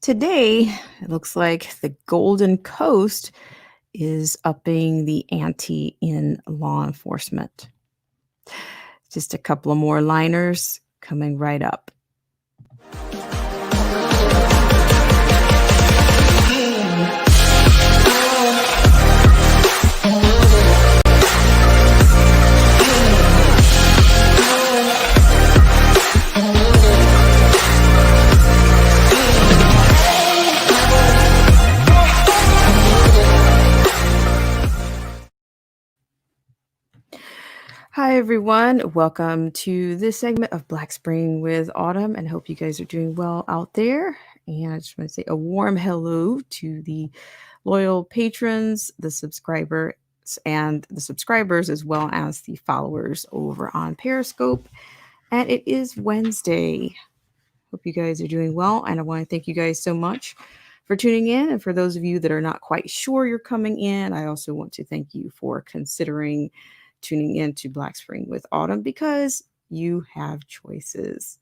Today, it looks like the Golden Coast is upping the ante in law enforcement. Just a couple of more liners coming right up. Hi, everyone. Welcome to this segment of Black Spring with Autumn, and I hope you guys are doing well out there. And I just want to say a warm hello to the loyal patrons, the subscribers, as well as the followers over on Periscope. And it is Wednesday. Hope you guys are doing well, and I want to thank you guys so much for tuning in. And for those of you that are not quite sure you're coming in, I also want to thank you for considering tuning in to Black Spring with Autumn because you have choices.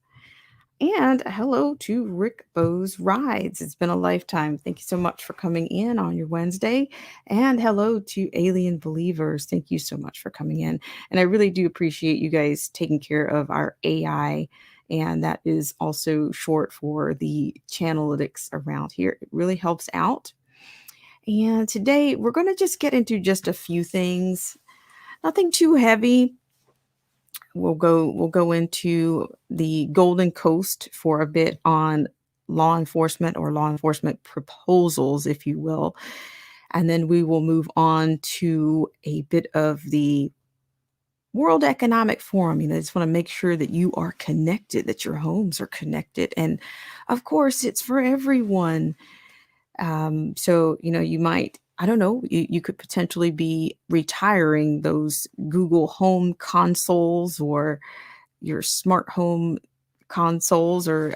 And hello to Rick Bose Rides. It's been a lifetime. Thank you so much for coming in on your Wednesday. And hello to Alien Believers. Thank you so much for coming in. And I really do appreciate you guys taking care of our AI. And that is also short for the channelytics around here. It really helps out. And today we're going to just get into just a few things. Nothing too heavy. We'll go into the Golden Coast for a bit on law enforcement or law enforcement proposals, if you will. And then we will move on to a bit of the World Economic Forum. I just want to make sure that you are connected, that your homes are connected. And of course, it's for everyone. So, you might, I don't know, you could potentially be retiring those Google Home consoles or your smart home consoles, or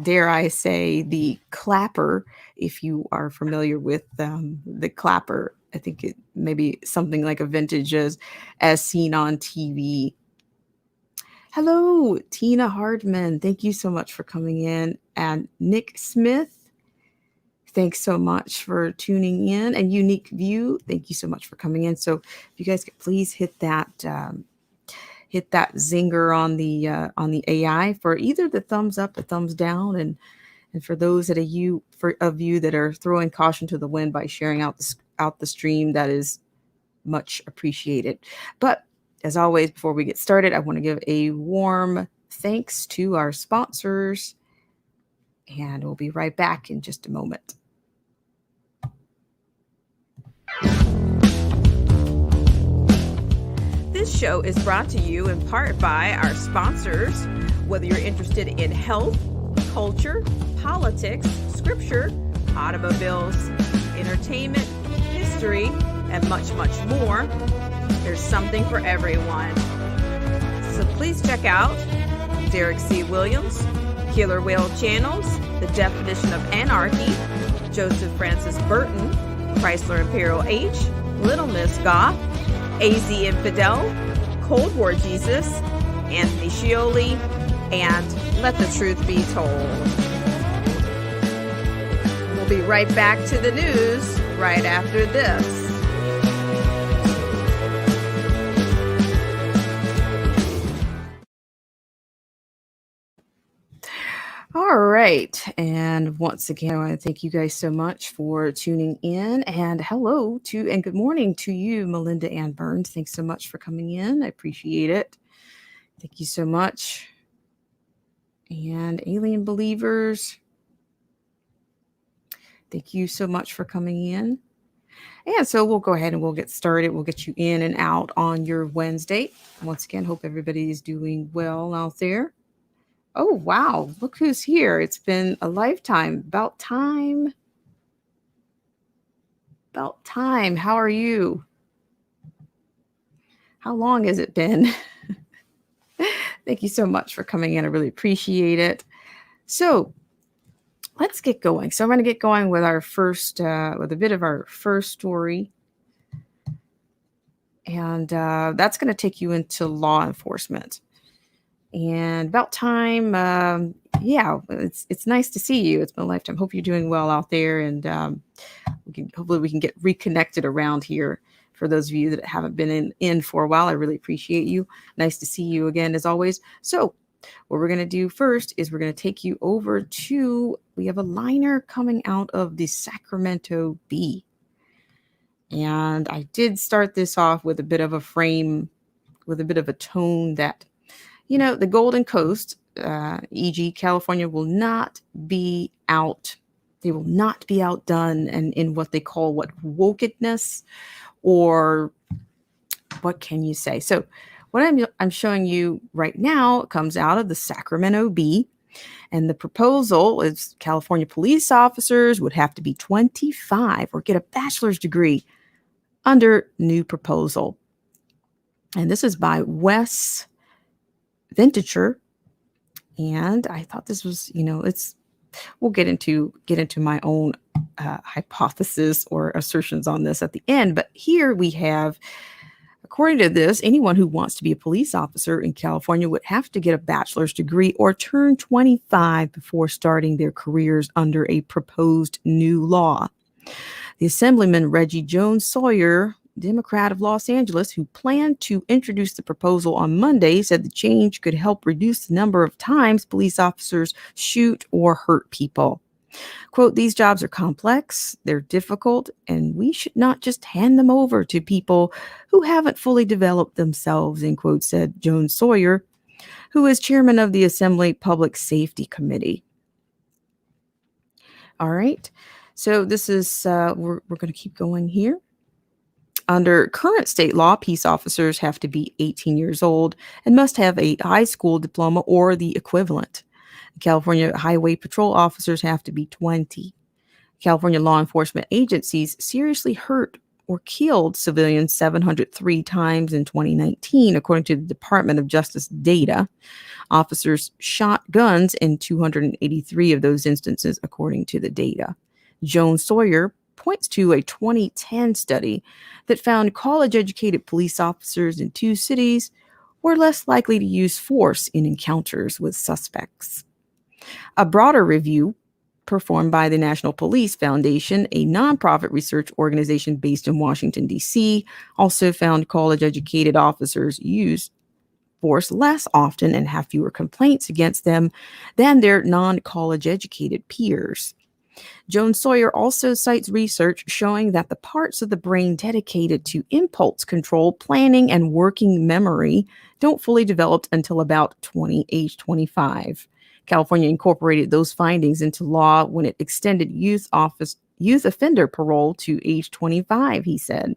dare I say the clapper, if you are familiar with the clapper. I think it may be something like a vintage as seen on TV. Hello, Tina Hardman. Thank you so much for coming in. And Nick Smith, thanks so much for tuning in. And Unique View, thank you so much for coming in. So if you guys could please hit that zinger on the AI for either the thumbs up, the thumbs down, and for those of you that are throwing caution to the wind by sharing out the stream, that is much appreciated. But as always, before we get started, I want to give a warm thanks to our sponsors, and we'll be right back in just a moment. This show is brought to you in part by our sponsors. Whether you're interested in health, culture, politics, scripture, automobiles, entertainment, history, and much, much more, there's something for everyone. So please check out Derek C. Williams, Killer Whale Channels, The Definition of Anarchy, Joseph Francis Burton, Chrysler Imperial H, Little Miss Goth, AZ Infidel, Cold War Jesus, Anthony Scioli, and Let the Truth Be Told. We'll be right back to the news right after this. All right. And once again, I want to thank you guys so much for tuning in. And hello to, and good morning to you, Melinda Ann Burns. Thanks so much for coming in. I appreciate it. Thank you so much. And Alien Believers, thank you so much for coming in. And so we'll go ahead and we'll get started. We'll get you in and out on your Wednesday. Once again, hope everybody is doing well out there. Oh, wow. Look who's here. It's been a lifetime. About time. How are you? How long has it been? Thank you so much for coming in. I really appreciate it. So let's get going. So I'm going to get going with our first, with a bit of our first story. And that's going to take you into law enforcement. And about time. Yeah, it's nice to see you. It's been a lifetime. Hope you're doing well out there, and hopefully we can get reconnected around here. For those of you that haven't been in for a while, I really appreciate you. Nice to see you again, as always. So what we're going to do first is we're going to take you over to, we have a liner coming out of the Sacramento Bee. And I did start this off with a bit of a frame, with a bit of a tone that, the Golden Coast, e.g. California, will not be out. They will not be outdone and in what they call wokeness, or what can you say? So what I'm showing you right now comes out of the Sacramento Bee. And the proposal is California police officers would have to be 25 or get a bachelor's degree under new proposal. And this is by Wes Vintager. And I thought this was, we'll get into my own hypothesis or assertions on this at the end. But here we have, according to this, anyone who wants to be a police officer in California would have to get a bachelor's degree or turn 25 before starting their careers under a proposed new law. The Assemblyman Reggie Jones Sawyer, Democrat of Los Angeles, who planned to introduce the proposal on Monday, said the change could help reduce the number of times police officers shoot or hurt people. Quote, these jobs are complex, they're difficult, and we should not just hand them over to people who haven't fully developed themselves, end quote, said Jones Sawyer, who is chairman of the Assembly Public Safety Committee. All right. So this is, we're going to keep going here. Under current state law, peace officers have to be 18 years old and must have a high school diploma or the equivalent. California highway patrol officers have to be 20. California law enforcement agencies seriously hurt or killed civilians 703 times in 2019, according to the Department of Justice data. Officers shot guns in 283 of those instances, according to the data. Jones Sawyer points to a 2010 study that found college-educated police officers in 2 cities were less likely to use force in encounters with suspects. A broader review performed by the National Police Foundation, a nonprofit research organization based in Washington, D.C., also found college-educated officers use force less often and have fewer complaints against them than their non-college educated peers. Jones Sawyer also cites research showing that the parts of the brain dedicated to impulse control, planning, and working memory don't fully develop until about age 25. California incorporated those findings into law when it extended youth offender parole to age 25, he said.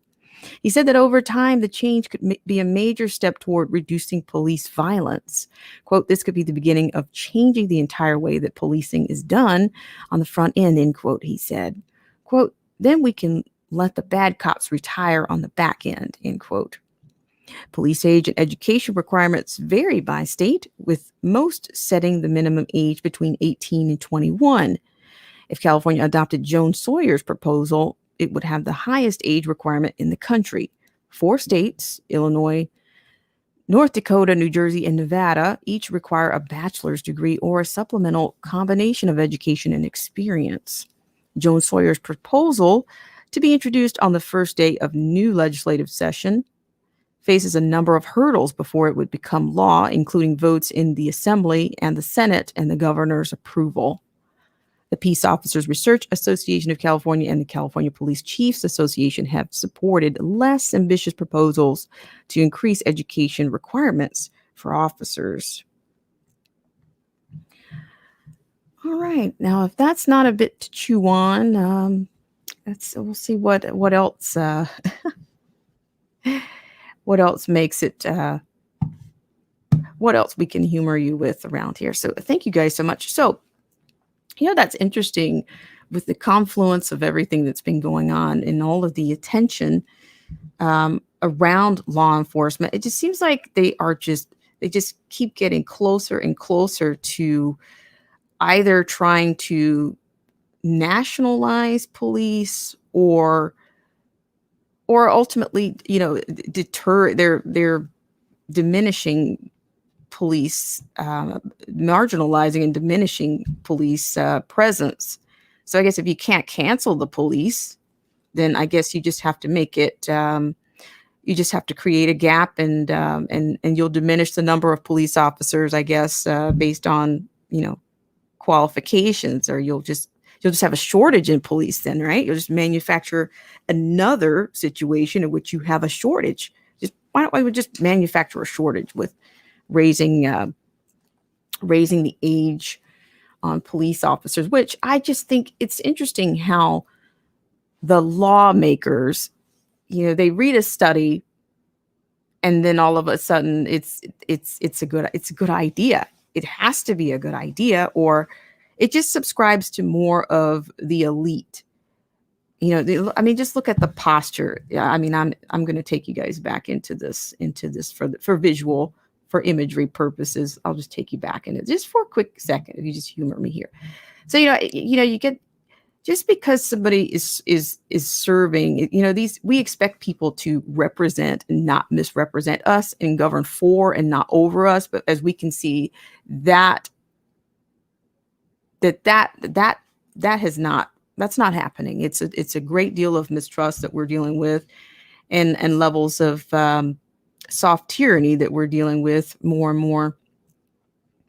He said that over time, the change could be a major step toward reducing police violence. Quote, this could be the beginning of changing the entire way that policing is done on the front end, end quote, he said. Quote, then we can let the bad cops retire on the back end, end quote. Police age and education requirements vary by state, with most setting the minimum age between 18 and 21. If California adopted Jones Sawyer's proposal, it would have the highest age requirement in the country. 4 states, Illinois, North Dakota, New Jersey, and Nevada, each require a bachelor's degree or a supplemental combination of education and experience. Jones Sawyer's proposal, to be introduced on the first day of new legislative session, faces a number of hurdles before it would become law, including votes in the Assembly and the Senate and the governor's approval. The Peace Officers Research Association of California and the California Police Chiefs Association have supported less ambitious proposals to increase education requirements for officers. All right. Now, if that's not a bit to chew on, we'll see what else what else makes it what else we can humor you with around here. So thank you guys so much. So that's interesting with the confluence of everything that's been going on and all of the attention around law enforcement. It just seems like they just keep getting closer and closer to either trying to nationalize police or ultimately, deter. They're diminishing police, marginalizing and diminishing police presence. So I guess if you can't cancel the police, then I guess you just have to make it. You just have to create a gap, and you'll diminish the number of police officers, I guess, based on qualifications, or you'll just have a shortage in police. Then, right? You'll just manufacture another situation in which you have a shortage. Just why don't we just manufacture a shortage with raising the age on police officers? Which I just think it's interesting how the lawmakers, they read a study, and then all of a sudden it's a good idea. It has to be a good idea, or it just subscribes to more of the elite. Just look at the posture. Yeah, I'm going to take you guys back into this for visual, for imagery purposes. I'll just take you back into it just for a quick second, if you just humor me here. So you get, just because somebody is serving, we expect people to represent and not misrepresent us, and govern for and not over us. But as we can see, that's not happening. It's a great deal of mistrust that we're dealing with, and levels of soft tyranny that we're dealing with more and more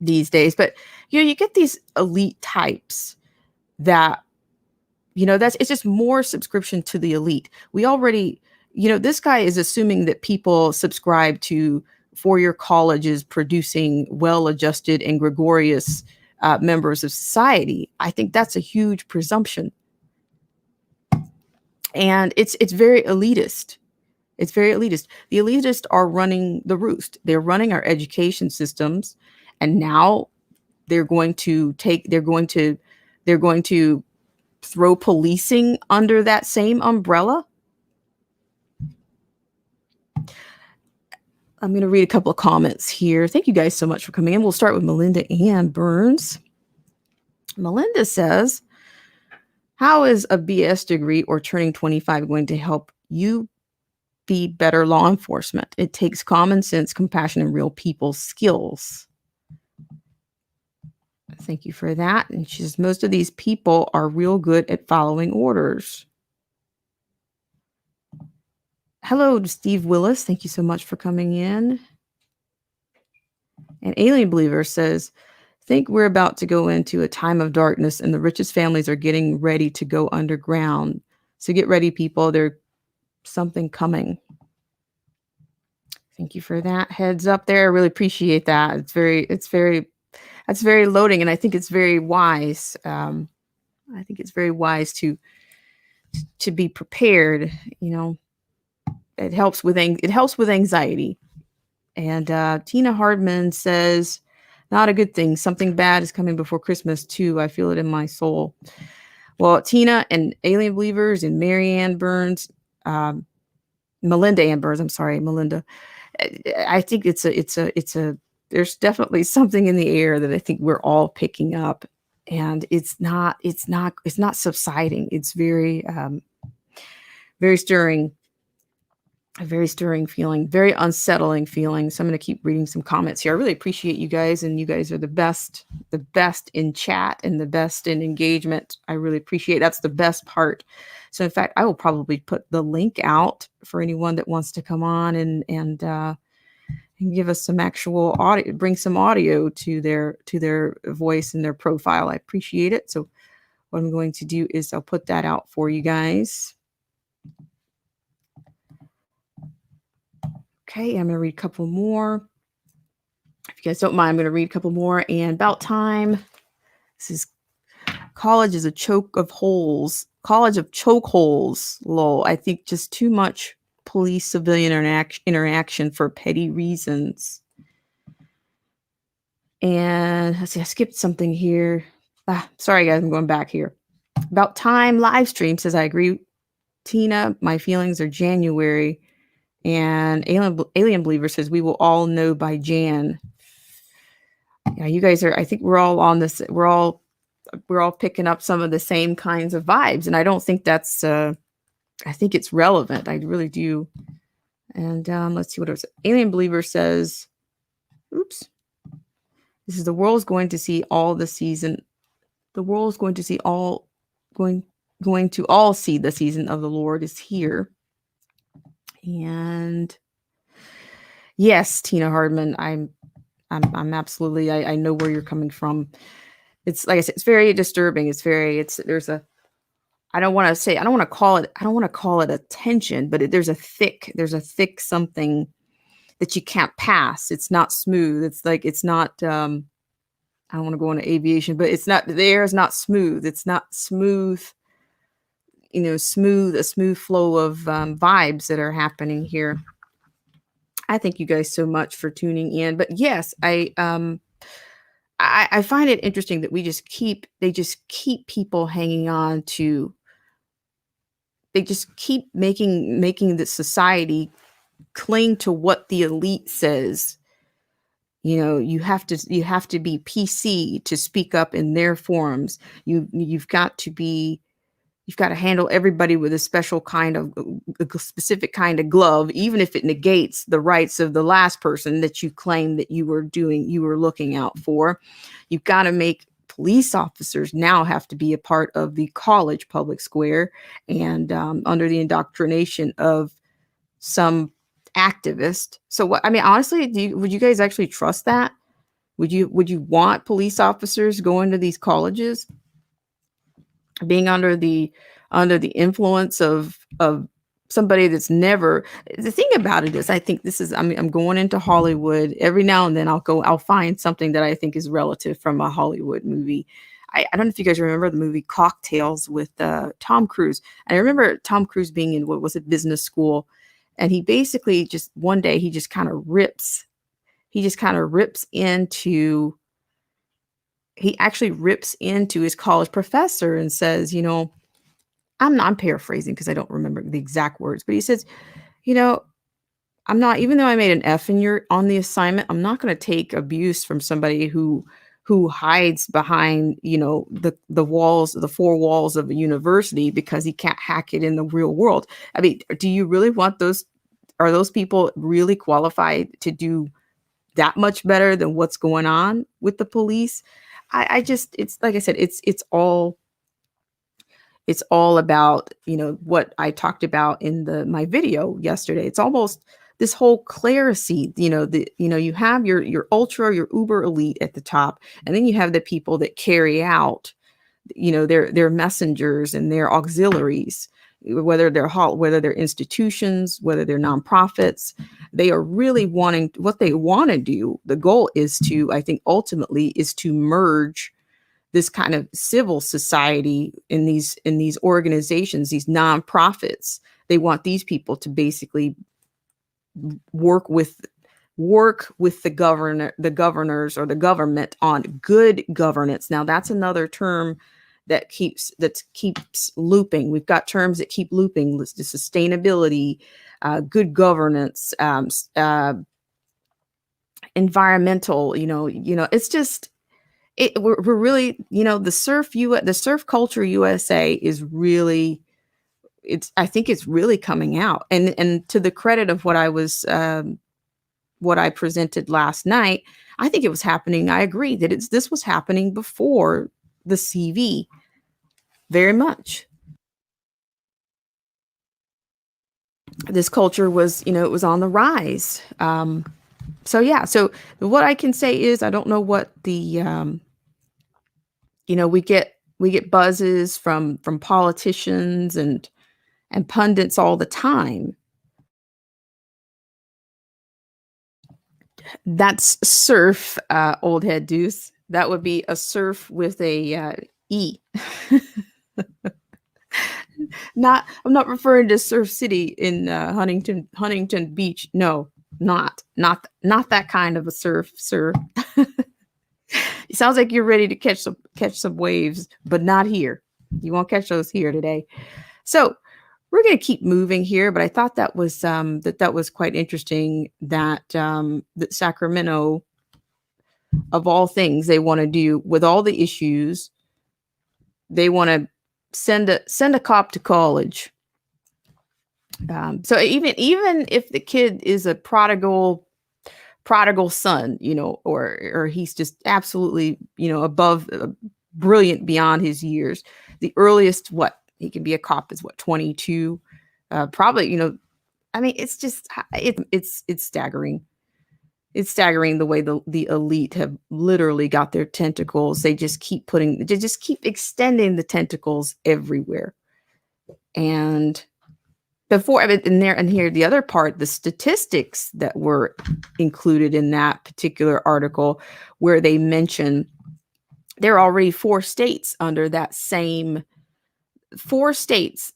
these days. But you get these elite types that, it's just more subscription to the elite. We already, this guy is assuming that people subscribe to four-year colleges producing well-adjusted and gregarious members of society. I think that's a huge presumption. And it's very elitist. It's very elitist. The elitists are running the roost. They're running our education systems, and now they're going to throw policing under that same umbrella. I'm going to read a couple of comments here. Thank you guys so much for coming in. We'll start with Melinda Ann Burns. Melinda says, how is a BS degree or turning 25 going to help you be better law enforcement? It takes common sense, compassion, and real people skills. Thank you for that. And she says, most of these people are real good at following orders. Hello to Steve Willis. Thank you so much for coming in. And Alien Believer says, think we're about to go into a time of darkness, and the richest families are getting ready to go underground. So get ready, people. There's something coming. Thank you for that heads up there. I really appreciate that. That's very loading, and I think it's very wise. I think it's very wise to be prepared. It helps with anxiety. And Tina Hardman says, not a good thing. Something bad is coming before Christmas too. I feel it in my soul. Well, Tina and Alien Believers and Marianne Burns, Melinda Ann Burns. I'm sorry, Melinda. I think there's definitely something in the air that I think we're all picking up, and it's not subsiding. It's very, very stirring, a very stirring feeling, very unsettling feeling. So I'm going to keep reading some comments here. I really appreciate you guys, and you guys are the best in chat and the best in engagement. I really appreciate that's the best part. So in fact, I will probably put the link out for anyone that wants to come on and give us some actual audio, bring some audio to their voice and their profile. I appreciate it. So what I'm going to do is I'll put that out for you guys. Okay, I'm going to read a couple more. If you guys don't mind, I'm going to read a couple more. And about time. This is college is a choke of holes. College of choke holes. Lol. I think just too much police civilian interaction for petty reasons. And let's see, I skipped something here. Sorry guys, I'm going back here. About time live stream says, I agree, Tina, my feelings are January. And Alien Believer says, we will all know by Jan. Yeah, you guys are, I think we're all on this, we're all picking up some of the same kinds of vibes. And I don't think that's I think it's relevant. I really do. And let's see what it was. Alien Believer says, oops, This is the world's going to see all the season. The world's going to see all going going to all see the season of the Lord is here. And yes, Tina Hardman, I'm absolutely, I know where you're coming from. It's like I said, it's very disturbing. There's a, I don't want to call it a tension, but there's a thick something that you can't pass. It's not smooth. It's like, it's not, I don't want to go into aviation, but the air is not smooth. It's not smooth, a smooth flow of vibes that are happening here. I thank you guys so much for tuning in. But yes, I find it interesting that they just keep people hanging on to, they just keep making the society cling to what the elite says. You have to be PC to speak up in their forums. You've got to handle everybody with a special kind of a specific kind of glove, even if it negates the rights of the last person that you claim that you were looking out for. You've got to make police officers now have to be a part of the college public square and under the indoctrination of some activist. So what, I mean, honestly, would you guys actually trust that? Would you want police officers going to these colleges being under the influence of somebody that's never. The thing about it is, I think this is, I mean, I'm going into Hollywood every now and then. I'll find something that I think is relative from a Hollywood movie. I don't know if you guys remember the movie Cocktails with Tom Cruise. And I remember Tom Cruise being in, what was it, business school. And he basically just one day he just kind of rips into, he actually rips into his college professor and says, I'm paraphrasing because I don't remember the exact words, but he says, I'm not, even though I made an F on the assignment, I'm not going to take abuse from somebody who hides behind, the walls, the four walls of a university because he can't hack it in the real world. I mean, do you really want are those people really qualified to do that much better than what's going on with the police? I just, it's like I said, it's all about, what I talked about in my video yesterday. It's almost this whole clerisy, you have your ultra, your uber elite at the top, and then you have the people that carry out, their messengers and their auxiliaries, whether they're institutions, whether they're nonprofits. They are really what they want to do. The goal is to, I think ultimately, is to merge this kind of civil society in these organizations, these nonprofits. They want these people to basically work with the governors or the government on good governance. Now that's another term that keeps looping. We've got terms that keep looping: the sustainability, good governance, environmental. It's just. We're really, the surf culture USA is really, I think it's really coming out. And to the credit of what I presented last night, I think it was happening. I agree that this was happening before the CV, very much. This culture was, it was on the rise. So yeah, so what I can say is, I don't know what the, we get buzzes from politicians and pundits all the time. That's surf, old head deuce. That would be a surf with a E. I'm not referring to Surf City in Huntington Beach. No, not that kind of a surf, sir. It sounds like you're ready to catch some waves, but not here. You won't catch those here today. So we're going to keep moving here, but I thought that was that was quite interesting that that Sacramento, of all things, they want to do with all the issues, they want to send a cop to college. So even if the kid is a prodigal prodigal son, or he's just absolutely, above, brilliant beyond his years. The earliest what he can be a cop is 22, probably. I mean, it's just it's staggering. It's staggering the way the elite have literally got their tentacles. They just keep extending the tentacles everywhere. And before, and here the other part, the statistics that were included in that particular article, where they mention there are already 4 states under that same 4 states.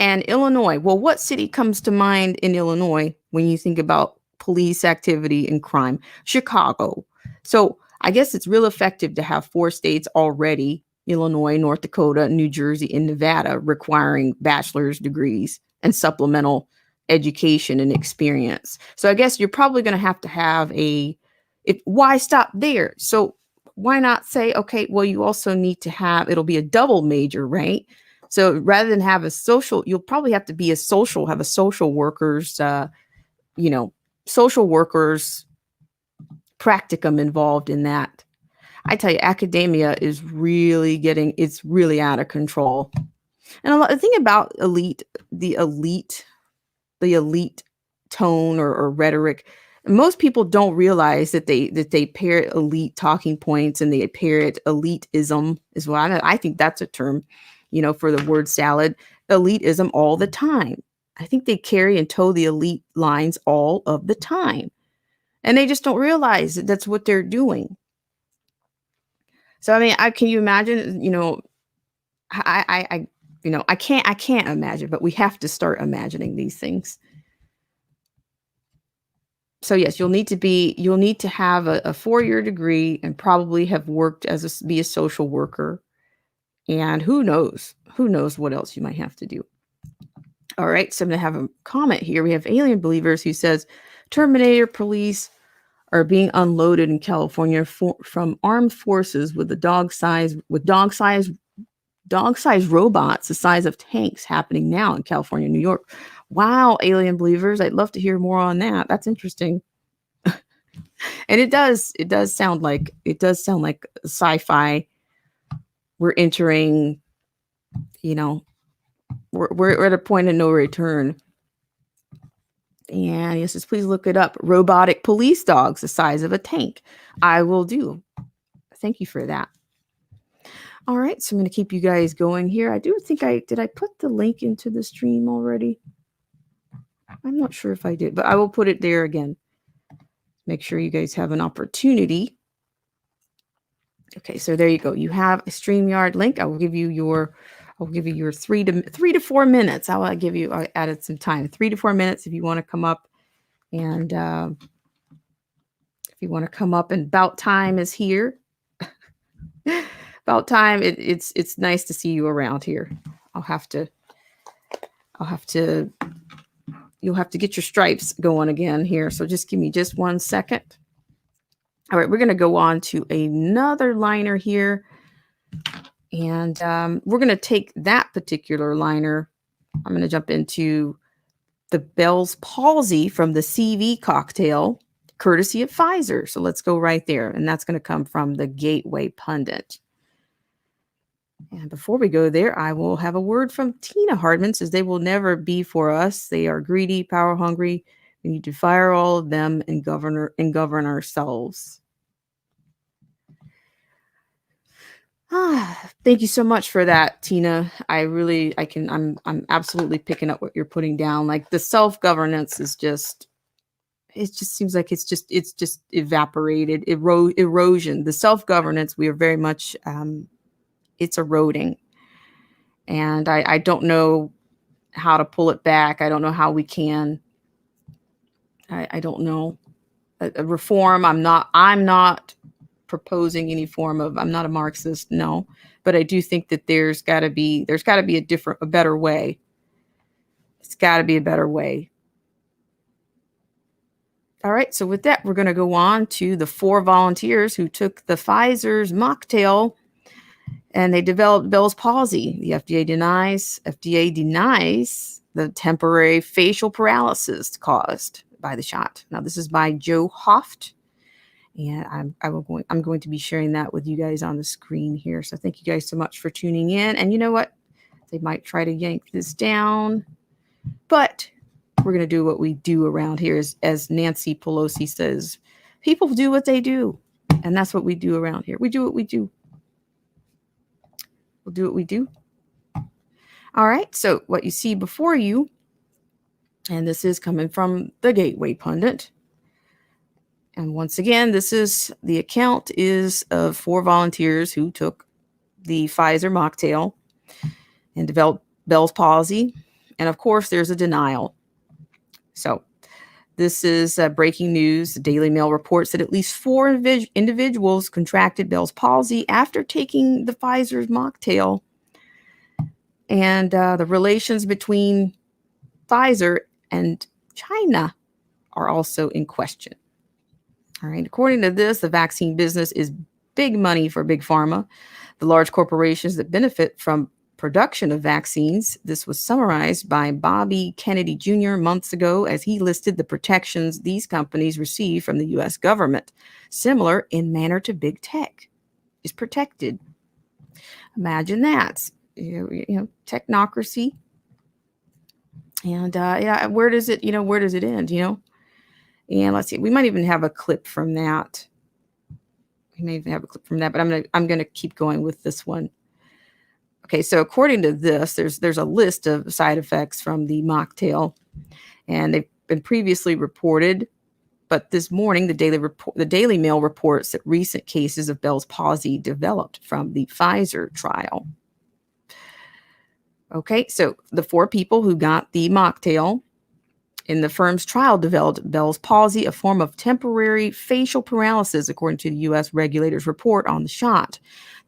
And Illinois, well, what city comes to mind in Illinois when you think about police activity and crime? Chicago. So I guess it's real effective to have 4 states already, Illinois, North Dakota, New Jersey, and Nevada, requiring bachelor's degrees and supplemental education and experience. So I guess you're probably going to have why stop there? So why not say, okay, well, you also need to it'll be a double major, right? So rather than have you'll probably have to have a social workers, social workers practicum involved in that. I tell you, academia is it's really out of control. And the thing about the elite tone or rhetoric, most people don't realize that they parrot elite talking points, and they parrot elitism as well. I think that's a term, for the word salad, elitism all the time. I think they carry and toe the elite lines all of the time. And they just don't realize that that's what they're doing. So, I mean, can you imagine, I can't imagine, but we have to start imagining these things. So yes, you'll need to have a 4-year degree and probably have worked be a social worker. And who knows what else you might have to do. All right. So I'm going to have a comment here. We have Alien Believers who says Terminator police are being unloaded in California from armed forces with dog-sized robots the size of tanks, happening now in California, New York. Wow, Alien Believers. I'd love to hear more on that. That's interesting. And it does sound like sci-fi. We're entering, we're at a point of no return. And yes, just please look it up. Robotic police dogs the size of a tank. I will do. Thank you for that. All right, so I'm going to keep you guys going here. I do think did I put the link into the stream already? I'm not sure if I did, but I will put it there again. Make sure you guys have an opportunity. Okay, so there you go. You have a StreamYard link. I will give you your 3 to 4 minutes. I added some time, 3 to 4 minutes if you want to come up, and and About Time is here. About Time. It's nice to see you around here. You'll have to get your stripes going again here. So just give me just 1 second. All right, we're going to go on to another liner here. And we're going to take that particular liner. I'm going to jump into the Bell's palsy from the CV cocktail, courtesy of Pfizer. So let's go right there. And that's going to come from the Gateway Pundit. And before we go there, I will have a word from Tina Hardman. Says they will never be for us. They are greedy, power hungry. We need to fire all of them and govern ourselves. Thank you so much for that, Tina. I'm absolutely picking up what you're putting down. Like the self-governance is it just seems like it's just evaporated, erosion. The self-governance, we are very much, it's eroding. And I don't know how to pull it back. I don't know how we can. I don't know. A reform, I'm not proposing any form of, I'm not a Marxist, no, but I do think that there's got to be a better way. It's got to be a better way. All right, so with that, we're going to go on to the 4 volunteers who took the Pfizer's mocktail and they developed Bell's palsy. The FDA denies the temporary facial paralysis caused by the shot. Now, this is by Joe Hoft, and I'm going to be sharing that with you guys on the screen here. So thank you guys so much for tuning in. And you know what? They might try to yank this down, but we're going to do what we do around here. As Nancy Pelosi says, people do what they do. And that's what we do around here. We do what we do. We'll do what we do. All right. So what you see before you, and this is coming from the Gateway Pundit. And once again, the account is of 4 volunteers who took the Pfizer mocktail and developed Bell's palsy. And of course, there's a denial. So this is breaking news. The Daily Mail reports that at least 4 individuals contracted Bell's palsy after taking the Pfizer's mocktail. And the relations between Pfizer and China are also in question. All right. According to this, the vaccine business is big money for Big Pharma, the large corporations that benefit from production of vaccines. This was summarized by Bobby Kennedy Jr. months ago as he listed the protections these companies receive from the U.S. government, similar in manner to big tech is protected. Imagine that, technocracy. And where does it end? And let's see, we might even have a clip from that. But I'm gonna keep going with this one. Okay, so according to this, there's a list of side effects from the mocktail, and they've been previously reported. But this morning, the Daily Mail reports that recent cases of Bell's palsy developed from the Pfizer trial. Okay, so the 4 people who got the mocktail in the firm's trial developed Bell's palsy, a form of temporary facial paralysis, according to the U.S. regulators' report on the shot.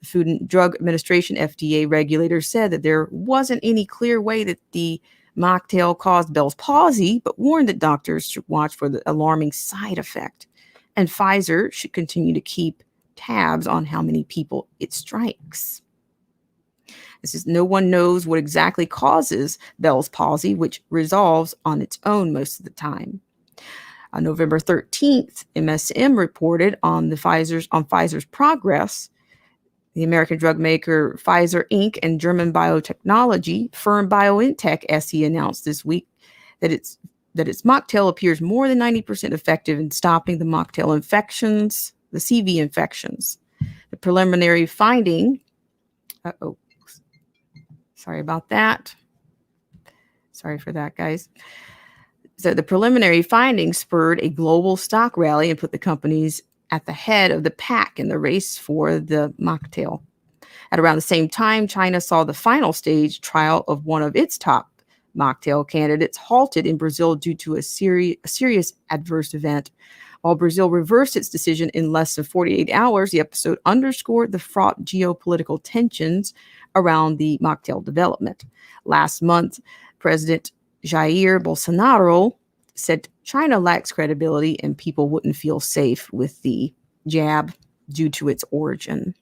The Food and Drug Administration, FDA regulators, said that there wasn't any clear way that the mocktail caused Bell's palsy, but warned that doctors should watch for the alarming side effect. And Pfizer should continue to keep tabs on how many people it strikes. This is no one knows what exactly causes Bell's palsy, which resolves on its own most of the time. On November 13th, MSM reported on Pfizer's progress. The American drug maker Pfizer Inc. and German biotechnology firm BioNTech SE announced this week that its mocktail appears more than 90% effective in stopping the mocktail infections, the CV infections. The preliminary finding. Sorry about that. Sorry for that, guys. So the preliminary findings spurred a global stock rally and put the companies at the head of the pack in the race for the mocktail. At around the same time, China saw the final stage trial of one of its top mocktail candidates halted in Brazil due to a serious adverse event. While Brazil reversed its decision in less than 48 hours, the episode underscored the fraught geopolitical tensions around the mocktail development. Last month, President Jair Bolsonaro said China lacks credibility and people wouldn't feel safe with the jab due to its origin.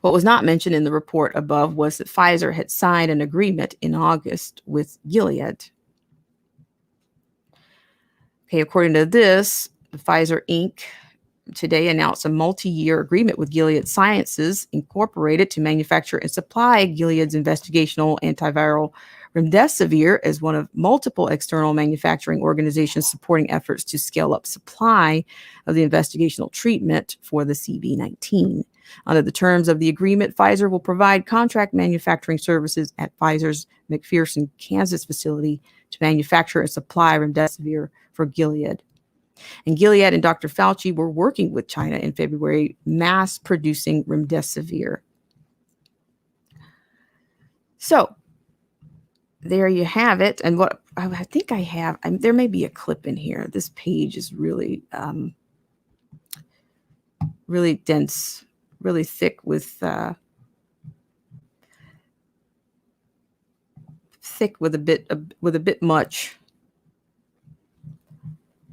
What was not mentioned in the report above was that Pfizer had signed an agreement in August with Gilead. Okay, according to this, Pfizer Inc. today announced a multi-year agreement with Gilead Sciences Incorporated to manufacture and supply Gilead's investigational antiviral remdesivir as one of multiple external manufacturing organizations supporting efforts to scale up supply of the investigational treatment for the CV-19. Under the terms of the agreement, Pfizer will provide contract manufacturing services at Pfizer's McPherson, Kansas facility to manufacture and supply remdesivir for Gilead. And Gilead and Dr. Fauci were working with China in February, mass producing remdesivir. So there you have it. And what I think I have, there may be a clip in here. This page is really, really dense, really thick with a bit much.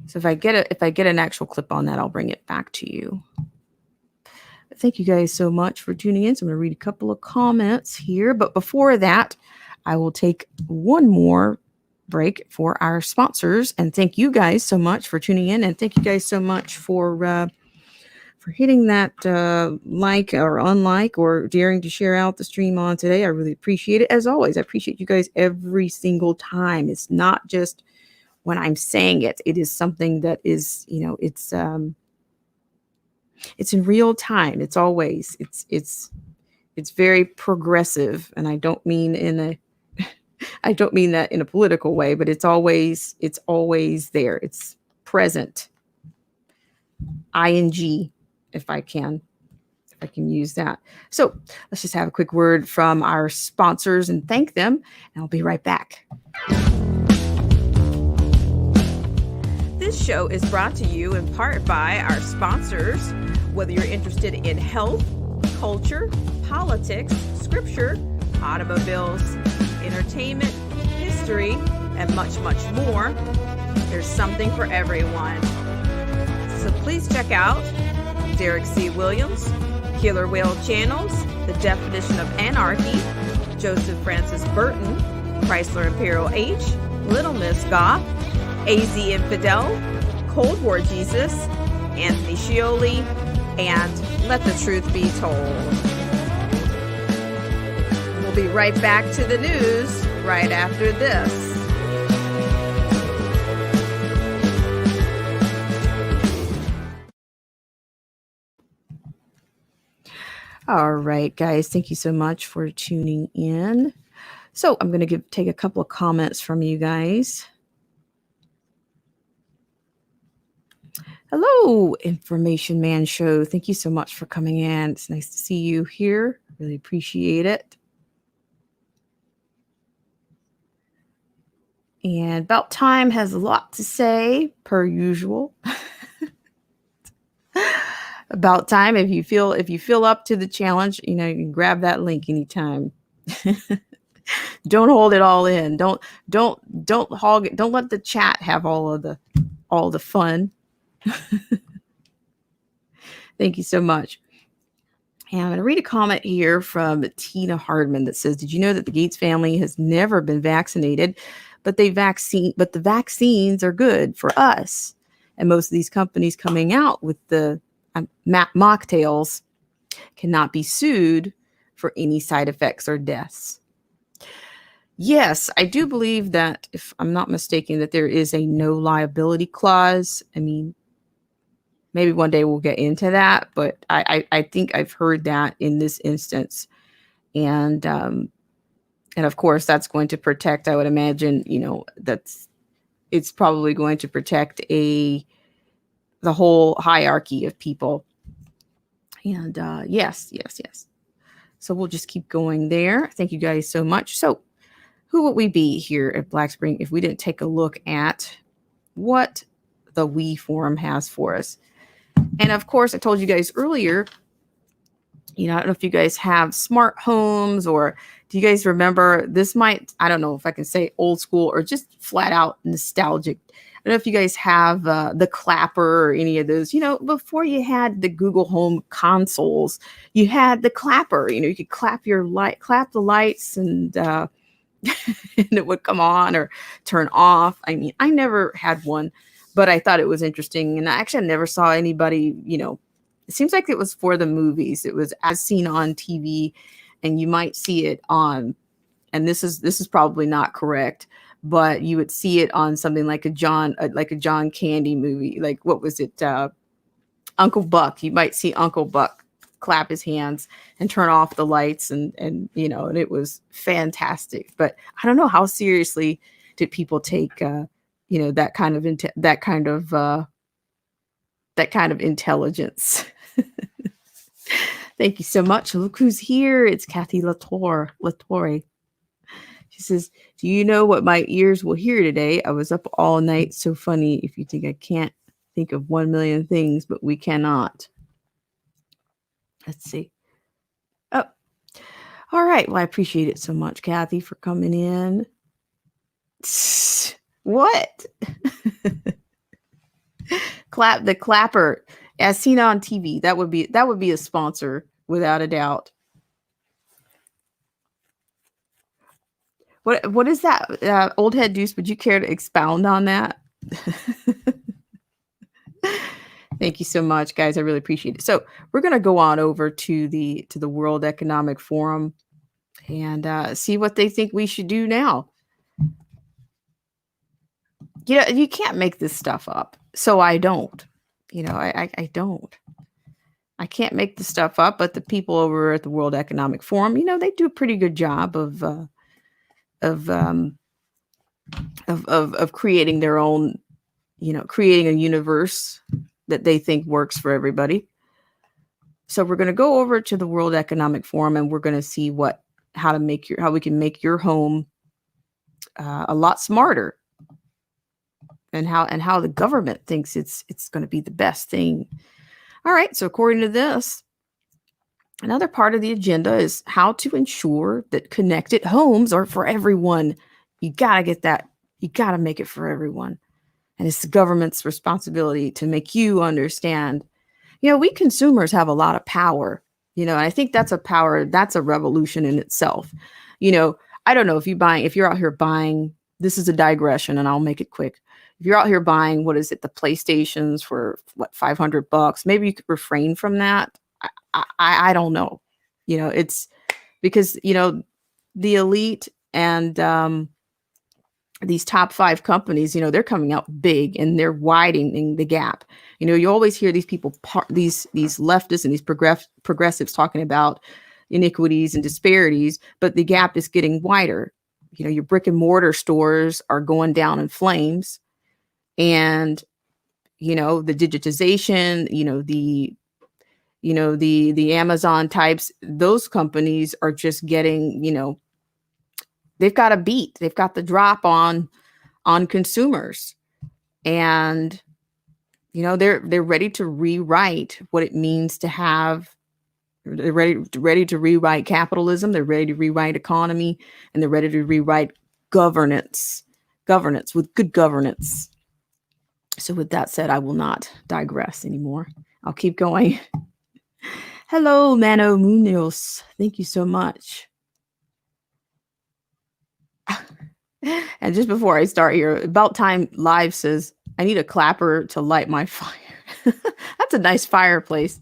So if I get an actual clip on that, I'll bring it back to you. But thank you guys so much for tuning in. So I'm going to read a couple of comments here. But before that, I will take one more break for our sponsors. And thank you guys so much for tuning in. And thank you guys so much for hitting that like or unlike or daring to share out the stream on today. I really appreciate it. As always, I appreciate you guys every single time. It's not just when I'm saying it. It is something that is, it's in real time. It's always, it's very progressive. And I don't mean I don't mean that in a political way, but it's always there. It's present. ING, if I can use that. So let's just have a quick word from our sponsors and thank them, and I'll be right back. This show is brought to you in part by our sponsors. Whether you're interested in health, culture, politics, scripture, automobiles, entertainment, history, and much, much more, there's something for everyone. So please check out Derek C. Williams, Killer Whale Channels, The Definition of Anarchy, Joseph Francis Burton, Chrysler Imperial H, Little Miss Goth, AZ Infidel, Cold War Jesus, Anthony Scioli, and Let the Truth Be Told. We'll be right back to the news right after this. All right, guys, thank you so much for tuning in. So I'm going to take a couple of comments from you guys. Hello, Information Man Show. Thank you so much for coming in. It's nice to see you here. Really appreciate it. And About Time has a lot to say, per usual. About Time, if you feel up to the challenge, you can grab that link anytime. Don't hold it all in. Don't hog it. Don't let the chat have all the fun. Thank you so much. And I'm going to read a comment here from Tina Hardman that says, "Did you know that the Gates family has never been vaccinated, but the vaccines are good for us? And most of these companies coming out with the mocktails cannot be sued for any side effects or deaths." Yes, I do believe that, if I'm not mistaken, that there is a no liability clause. I mean, maybe one day we'll get into that, but I think I've heard that in this instance. And of course that's going to protect, I would imagine, it's probably going to protect the whole hierarchy of people. And yes. So we'll just keep going there. Thank you guys so much. So who would we be here at Black Spring if we didn't take a look at what the Weforum has for us? And of course, I told you guys earlier, I don't know if you guys have smart homes, or do you guys remember, I don't know if I can say old school or just flat out nostalgic. I don't know if you guys have the clapper or any of those. Before you had the Google Home consoles, you had the clapper. You could clap the lights, and and it would come on or turn off. I mean, I never had one, but I thought it was interesting. And I never saw anybody, it seems like it was for the movies. It was as seen on TV, and you might see it on, and this is probably not correct, but you would see it on something like a John Candy movie. Like, what was it? Uncle Buck. You might see Uncle Buck clap his hands and turn off the lights, and it was fantastic. But I don't know, how seriously did people take that kind of intelligence. Thank you so much. Look who's here. It's Kathy Latore. She says, "Do you know what my ears will hear today? I was up all night. So funny if you think I can't think of 1 million things, but we cannot." Let's see. Oh, all right. Well, I appreciate it so much, Kathy, for coming in. What? The clapper, as seen on TV. That would be a sponsor without a doubt. What is that? Old Head Deuce, would you care to expound on that? Thank you so much, guys. I really appreciate it. So we're going to go on over to the World Economic Forum and see what they think we should do now. You can't make this stuff up. So I don't. I don't. I can't make the stuff up, but the people over at the World Economic Forum, they do a pretty good job of creating their own, creating a universe that they think works for everybody. So we're going to go over to the World Economic Forum and we're going to see how we can make your home a lot smarter, and how the government thinks it's going to be the best thing. All right. So according to this, another part of the agenda is how to ensure that connected homes are for everyone. You got to get that. You got to make it for everyone. And it's the government's responsibility to make you understand. We consumers have a lot of power, and I think that's a revolution in itself. I don't know if you're out here buying, this is a digression and I'll make it quick. If you're out here buying, what is it, the PlayStations for what, $500, maybe you could refrain from that. I don't know. It's because, the elite and these top 5 companies, they're coming out big and they're widening the gap. You always hear these people, these leftists and these progressives talking about inequities and disparities, but the gap is getting wider. Your brick and mortar stores are going down in flames, and the digitization, the Amazon types, those companies are just getting, they've got a beat. They've got the drop on consumers, and they're ready to rewrite what it means to have. They're ready to rewrite capitalism. They're ready to rewrite economy, and they're ready to rewrite governance with good governance. So with that said, I will not digress anymore. I'll keep going. Hello, Mano Munoz. Thank you so much. And just before I start here, About Time Live says, I need a clapper to light my fire. That's a nice fireplace.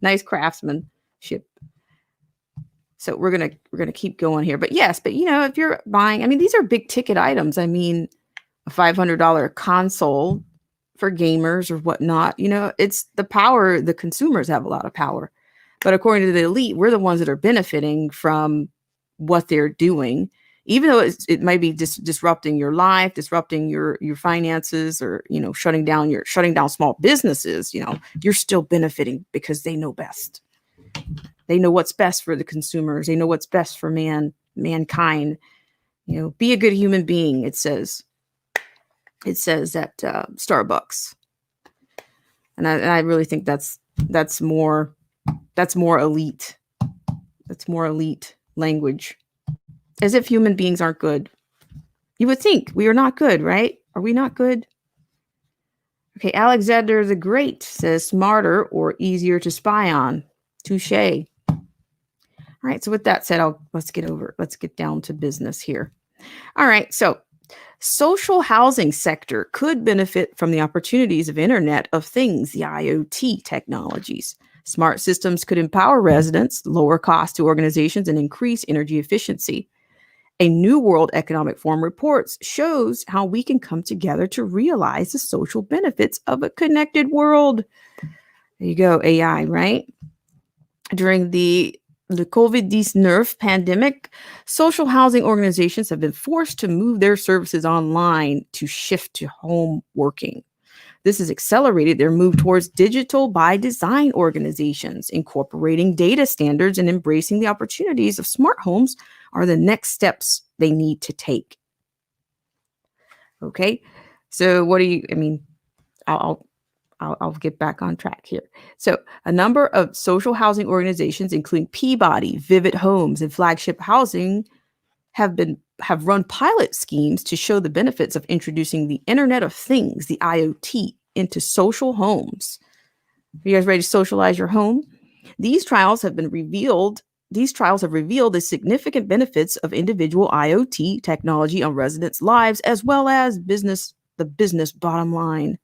Nice craftsmanship. So we're gonna keep going here. But yes, if you're buying, these are big ticket items. A $500 console for gamers or whatnot, it's the power. The consumers have a lot of power. But according to the elite, we're the ones that are benefiting from what they're doing. Even though it might be disrupting your life, disrupting your finances, or shutting down small businesses, you're still benefiting because they know best. They know what's best for the consumers. They know what's best for mankind. Be a good human being. It says at Starbucks, and I really think that's more elite. That's more elite language. As if human beings aren't good. You would think we are not good, right? Are we not good? Okay, Alexander the Great says smarter or easier to spy on. Touché. All right, so with that said, let's get down to business here. All right, so social housing sector could benefit from the opportunities of Internet of Things, the IoT technologies. Smart systems could empower residents, lower costs to organizations, and increase energy efficiency. A new World Economic Forum reports shows how we can come together to realize the social benefits of a connected world. There you go, AI, right? During the COVID-19 pandemic, social housing organizations have been forced to move their services online to shift to home working. This has accelerated their move towards digital by design organizations. Incorporating data standards and embracing the opportunities of smart homes are the next steps they need to take. Okay, so I'll get back on track here. So a number of social housing organizations, including Peabody, Vivid Homes, and Flagship Housing, have run pilot schemes to show the benefits of introducing the Internet of Things, the IoT, into social homes. Are you guys ready to socialize your home? These trials have been revealed These trials have revealed the significant benefits of individual IoT technology on residents' lives as well as the business bottom line.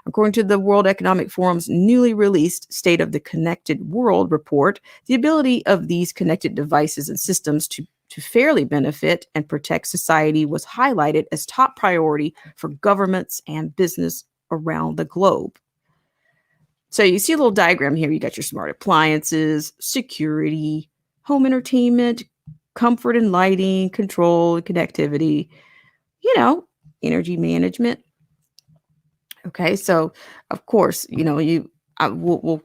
According to the World Economic Forum's newly released State of the Connected World report, the ability of these connected devices and systems to fairly benefit and protect society was highlighted as top priority for governments and business around the globe. So you see a little diagram here. You got your smart appliances, security, home entertainment, comfort and lighting, control, connectivity, energy management. Okay, so of course, we'll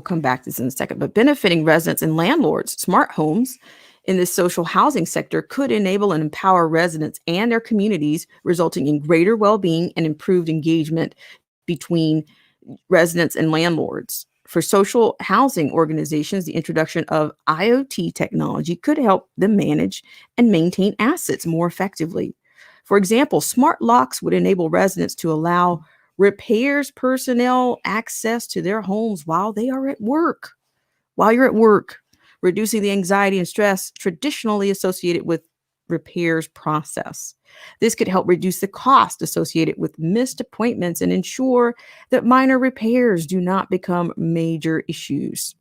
come back to this in a second, but benefiting residents and landlords, smart homes in this social housing sector could enable and empower residents and their communities, resulting in greater well-being and improved engagement between residents and landlords. For social housing organizations, the introduction of IoT technology could help them manage and maintain assets more effectively. For example, smart locks would enable residents to allow repairs personnel access to their homes while you're at work, reducing the anxiety and stress traditionally associated with repairs process. This could help reduce the cost associated with missed appointments and ensure that minor repairs do not become major issues.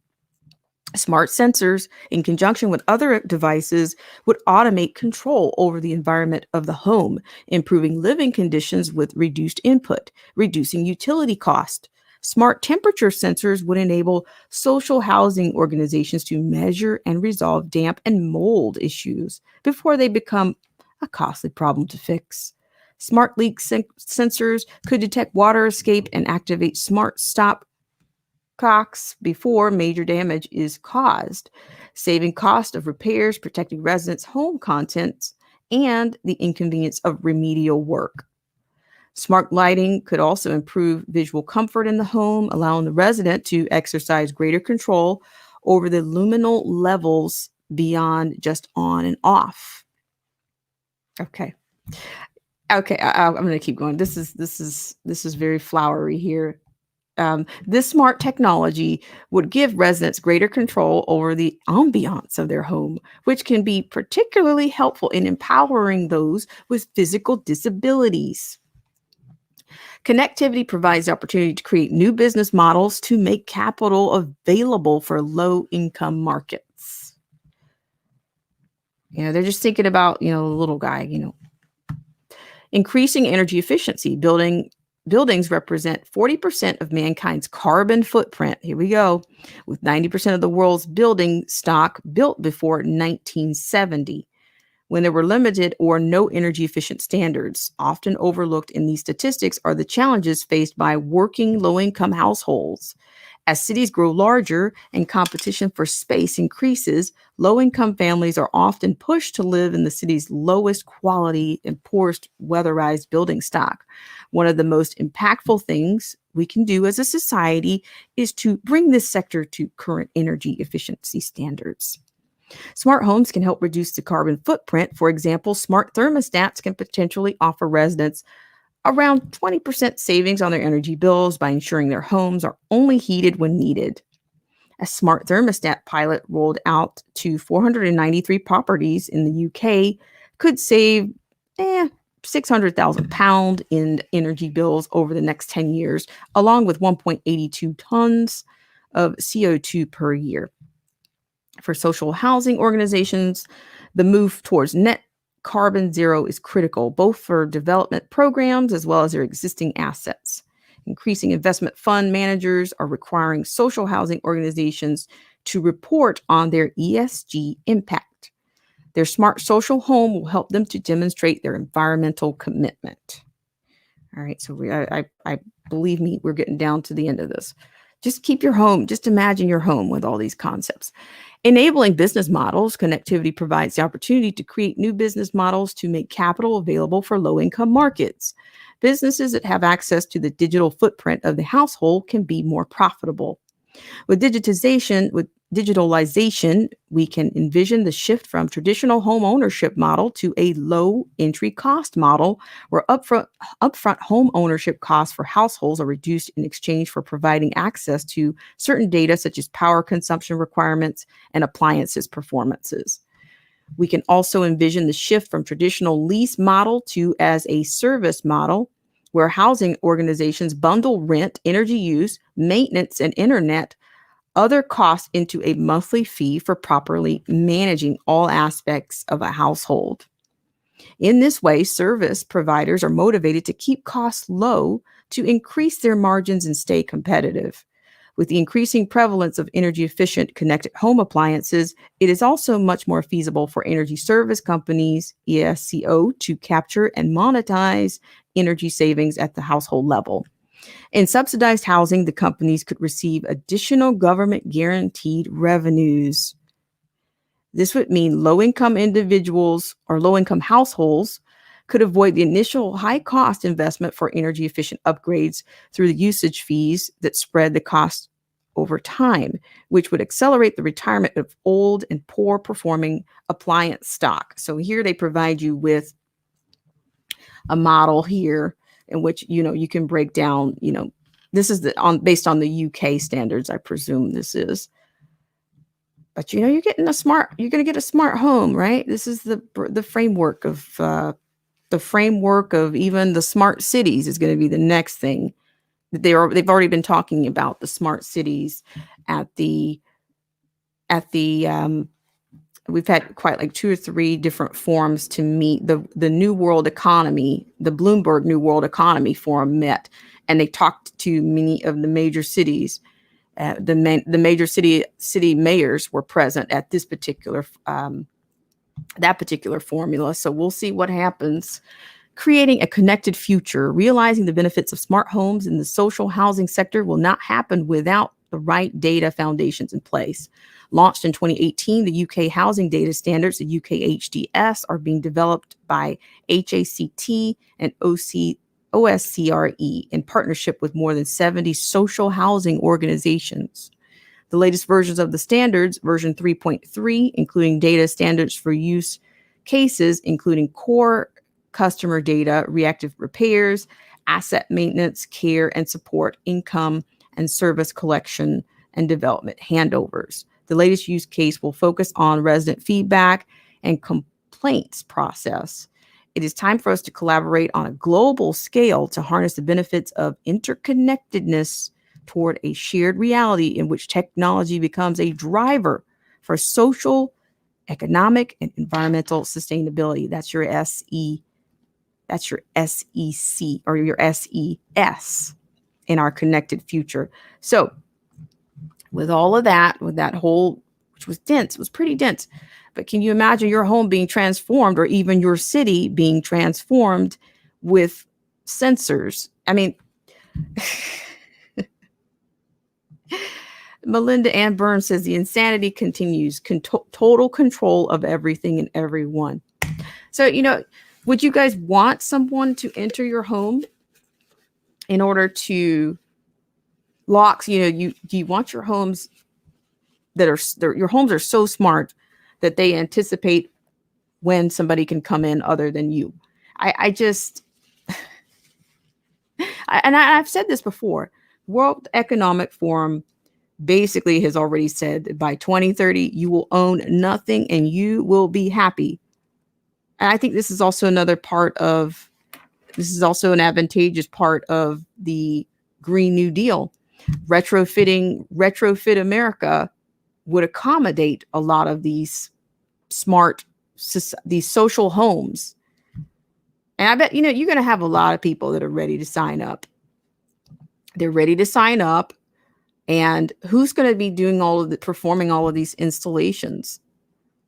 Smart sensors, in conjunction with other devices, would automate control over the environment of the home, improving living conditions with reduced input, reducing utility cost. Smart temperature sensors would enable social housing organizations to measure and resolve damp and mold issues before they become a costly problem to fix. Smart leak sensors could detect water escape and activate smart stop cocks before major damage is caused, saving cost of repairs, protecting residents' home contents, and the inconvenience of remedial work. Smart lighting could also improve visual comfort in the home, allowing the resident to exercise greater control over the luminal levels beyond just on and off. Okay. I'm going to keep going. This is very flowery here. This smart technology would give residents greater control over the ambiance of their home, which can be particularly helpful in empowering those with physical disabilities. Connectivity provides the opportunity to create new business models to make capital available for low-income markets. They're just thinking about, the little guy, increasing energy efficiency. Buildings represent 40% of mankind's carbon footprint. Here we go. With 90% of the world's building stock built before 1970. When there were limited or no energy efficient standards. Often overlooked in these statistics are the challenges faced by working low-income households. As cities grow larger and competition for space increases, low-income families are often pushed to live in the city's lowest quality and poorest weatherized building stock. One of the most impactful things we can do as a society is to bring this sector to current energy efficiency standards. Smart homes can help reduce the carbon footprint. For example, smart thermostats can potentially offer residents around 20% savings on their energy bills by ensuring their homes are only heated when needed. A smart thermostat pilot rolled out to 493 properties in the UK could save £600,000 in energy bills over the next 10 years, along with 1.82 tons of CO2 per year. For social housing organizations, the move towards net carbon zero is critical, both for development programs as well as their existing assets. Increasing investment fund managers are requiring social housing organizations to report on their ESG impact. Their smart social home will help them to demonstrate their environmental commitment. All right, so I believe me, we're getting down to the end of this. Just keep your home. Just imagine your home with all these concepts. Enabling business models, connectivity provides the opportunity to create new business models to make capital available for low-income markets. Businesses that have access to the digital footprint of the household can be more profitable. With digitization, digitalization, we can envision the shift from traditional home ownership model to a low entry cost model where upfront home ownership costs for households are reduced in exchange for providing access to certain data such as power consumption requirements and appliances performances. We can also envision the shift from traditional lease model to as a service model where housing organizations bundle rent, energy use, maintenance, and internet other costs into a monthly fee for properly managing all aspects of a household. In this way, service providers are motivated to keep costs low to increase their margins and stay competitive. With the increasing prevalence of energy efficient connected home appliances, it is also much more feasible for energy service companies, ESCO, to capture and monetize energy savings at the household level. In subsidized housing, the companies could receive additional government guaranteed revenues. This would mean low-income individuals or low-income households could avoid the initial high-cost investment for energy-efficient upgrades through the usage fees that spread the cost over time, which would accelerate the retirement of old and poor-performing appliance stock. So here they provide you with a model here in which, you can break down, this is based on the UK standards, I presume this is. But you're going to get a smart home, right? This is the framework of even the smart cities is going to be the next thing. They've already been talking about the smart cities at the we've had quite like 2 or 3 different forums to meet. The New World Economy, the Bloomberg New World Economy Forum met, and they talked to many of the major cities. The major city mayors were present at this particular that particular formula. So we'll see what happens. Creating a connected future, realizing the benefits of smart homes in the social housing sector will not happen without the right data foundations in place. Launched in 2018, the UK housing data standards, the UK HDS, are being developed by HACT and OSCRE in partnership with more than 70 social housing organizations. The latest versions of the standards, version 3.3, including data standards for use cases, including core customer data, reactive repairs, asset maintenance, care and support, income and service collection, and development handovers. The latest use case will focus on resident feedback and complaints process. It is time for us to collaborate on a global scale to harness the benefits of interconnectedness toward a shared reality in which technology becomes a driver for social, economic, and environmental sustainability. That's your SEC or your SES in our connected future. So with all of that, with that whole, which was dense, it was pretty dense. But can you imagine your home being transformed, or even your city being transformed with sensors? I mean, Melinda Ann Burns says the insanity continues, total control of everything and everyone. So, would you guys want someone to enter your home in order to lock? Do you want your homes your homes are so smart that they anticipate when somebody can come in other than you? I've said this before. World Economic Forum basically has already said that by 2030, you will own nothing and you will be happy. And I think this is also an advantageous part of the Green New Deal. Retrofit America would accommodate a lot of these these social homes. And I bet, you're going to have a lot of people that are ready to sign up. They're ready to sign up. And who's going to be doing performing all of these installations?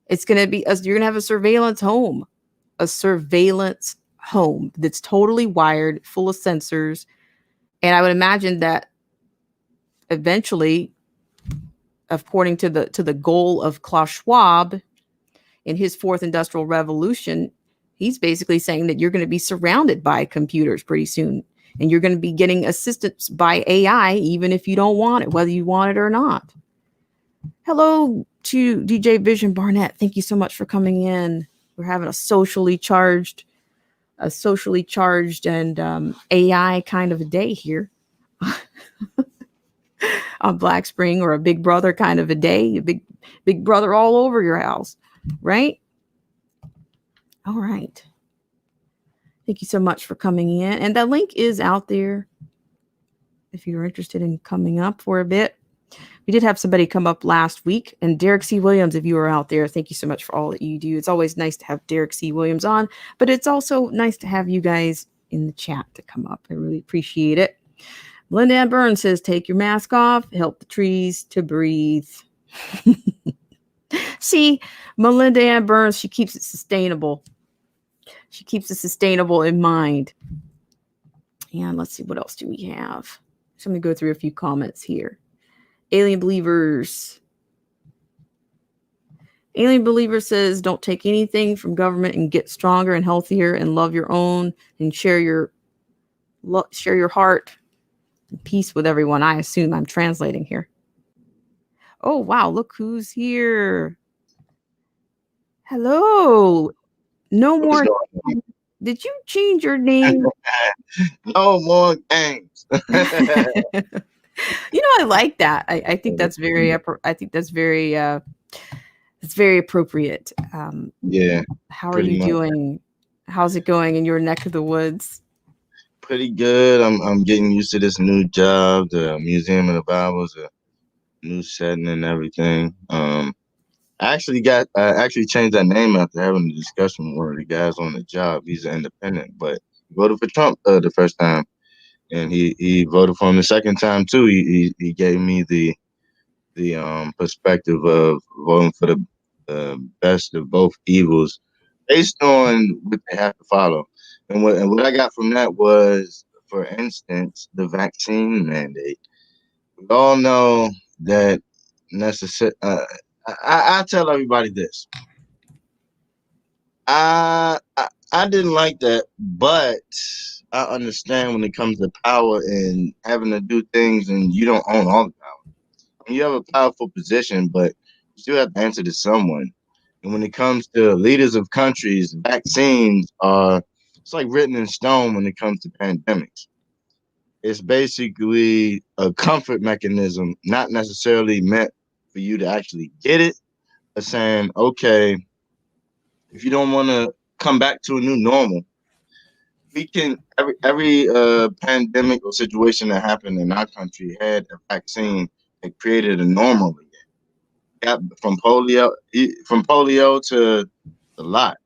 It's going to be you're going to have a surveillance home that's totally wired, full of sensors. And I would imagine that eventually, according to the goal of Klaus Schwab in his fourth industrial revolution, he's basically saying that you're going to be surrounded by computers pretty soon. And you're going to be getting assistance by AI, even if you don't want it, whether you want it or not. Hello to DJ Vision Barnett. Thank you so much for coming in. We're having a socially charged and AI kind of a day here on Black Spring, or a Big Brother kind of a day. A big brother all over your house, right? All right. Thank you so much for coming in. And that link is out there if you're interested in coming up for a bit. We did have somebody come up last week, and Derek C. Williams, if you are out there, thank you so much for all that you do. It's always nice to have Derek C. Williams on, but it's also nice to have you guys in the chat to come up. I really appreciate it. Melinda Ann Burns says, take your mask off, help the trees to breathe. See, Melinda Ann Burns, she keeps it sustainable. She keeps it sustainable in mind. And let's see, what else do we have? So I'm going to go through a few comments here. Alien Believer says, don't take anything from government and get stronger and healthier and love your own and share your heart and peace with everyone. I assume I'm translating here. Oh, wow. Look who's here. Hello. No more. Did you change your name? No more games. I like that. I think that's very it's very appropriate. Yeah. How are you doing? How's it going in your neck of the woods? Pretty good. I'm getting used to this new job, the Museum of the Bible, a new setting and everything. I actually changed that name after having a discussion with one of the guys on the job. He's an independent, but he voted for Trump the first time, and he voted for him the second time too. He gave me the perspective of voting for the best of both evils, based on what they have to follow. And what I got from that was, for instance, the vaccine mandate. We all know that necessary. I tell everybody this. I didn't like that, but I understand when it comes to power and having to do things, and you don't own all the power. You have a powerful position, but you still have to answer to someone. And when it comes to leaders of countries, vaccines it's like written in stone when it comes to pandemics. It's basically a comfort mechanism, not necessarily meant for you to actually get it, but saying, okay, if you don't want to come back to a new normal, we can every pandemic or situation that happened in our country had a vaccine that created a normal again. Got from polio to a lot.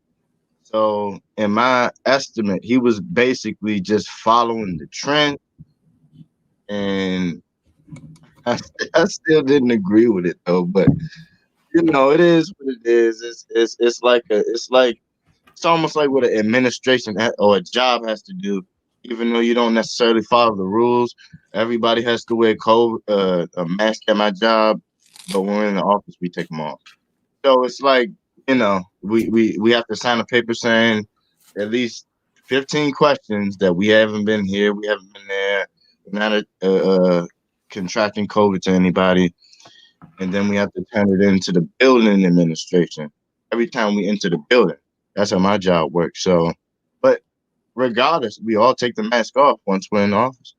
So in my estimate, he was basically just following the trend, and I still didn't agree with it though. But it is what it is. It's almost like what an administration or a job has to do, even though you don't necessarily follow the rules. Everybody has to wear a mask at my job, but when we're in the office, we take them off. So it's like, we have to sign a paper saying at least 15 questions that we haven't been here, we haven't been there, we're not contracting COVID to anybody. And then we have to turn it into the building administration every time we enter the building. That's how my job works. So, but regardless, we all take the mask off once we're in the office.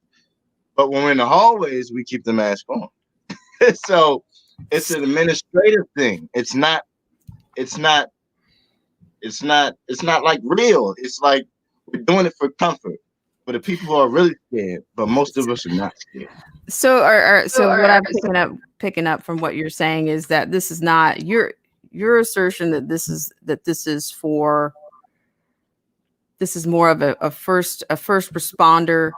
But when we're in the hallways, we keep the mask on. So it's an administrative thing. It's not like real. It's like we're doing it for comfort for the people who are really scared, but most of us are not scared. So what I'm picking up from what you're saying is that this is not your assertion that this is more of a first responder.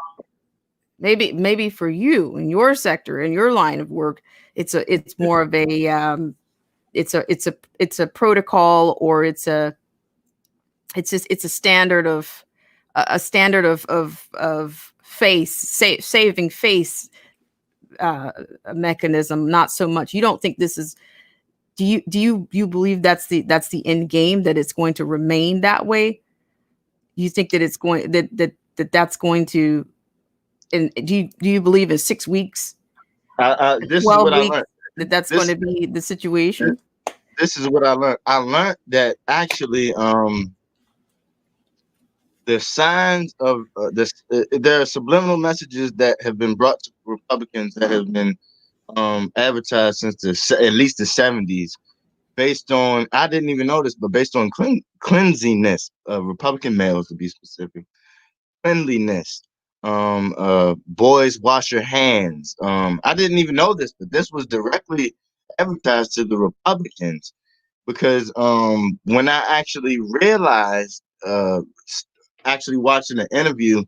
Maybe for you in your sector, in your line of work, it's more of a it's a protocol, or it's a standard of saving face mechanism. Not so much. You don't think this is. Do you believe that's the end game, that it's going to remain that way? You think that it's going that's going to? And do you believe in 6 weeks? This is what I learned. that's going to be the situation. This is what I learned. I learned that actually, the signs of this, there are subliminal messages that have been brought to Republicans that have been advertised since at least the 70s, based on, I didn't even know this, but based on cleanliness of Republican males, to be specific, cleanliness. Boys, wash your hands. I didn't even know this, but this was directly advertised to the Republicans, because when I actually realized, actually watching the interview,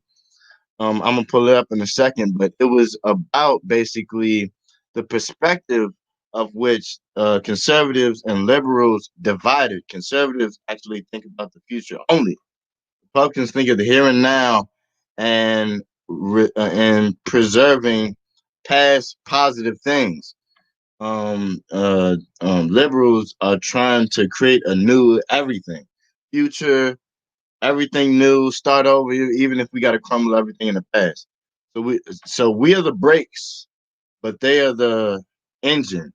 I'm gonna pull it up in a second, but it was about basically the perspective of which conservatives and liberals divided. Conservatives actually think about the future only. Republicans think of the here and now, and preserving past positive things. Liberals are trying to create a new everything, future, everything new, start over, even if we got to crumble everything in the past. So we are the brakes, but they are the engine.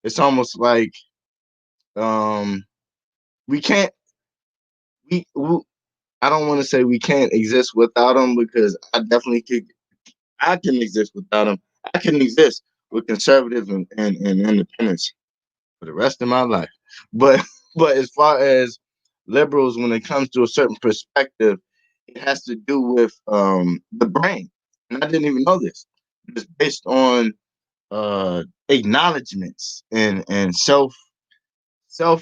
It's almost like um, we can't. We I don't want to say we can't exist without them, because I definitely could. I can exist without them. I can exist with conservatives and independents for the rest of my life. But but as far as liberals, when it comes to a certain perspective, it has to do with the brain. And I didn't even know this. It's based on acknowledgments and self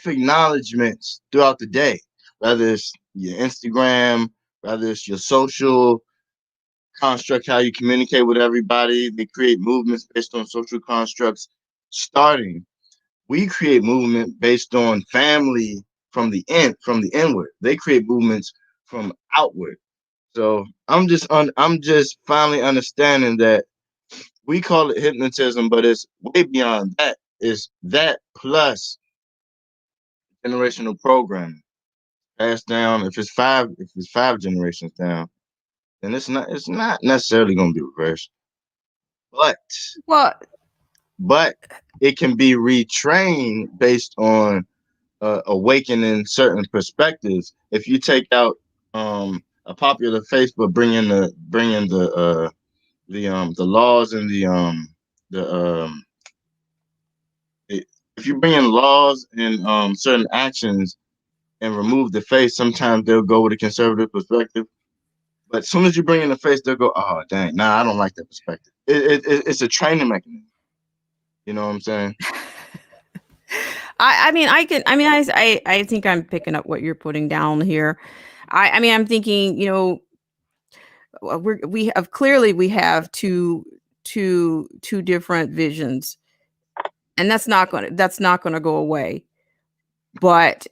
acknowledgments throughout the day, whether it's your Instagram, whether it's your social construct, how you communicate with everybody. They create movements based on social constructs. Starting, we create movement based on family from the inward. They create movements from outward. So I'm just finally understanding that we call it hypnotism, but it's way beyond that. It's that plus generational programming passed down. If it's five generations down, then it's not necessarily going to be reversed, but Well, but it can be retrained based on awakening certain perspectives. If you take out a popular face, but bring in the laws and the it, if you bring in laws and certain actions and remove the face, sometimes they'll go with a conservative perspective. But as soon as you bring in the face, they'll go, "Oh, dang, nah, I don't like that perspective." It's a training mechanism. You know what I'm saying? I mean, I think I'm picking up what you're putting down here. I mean, I'm thinking, we have two different visions, and that's not going to go away. But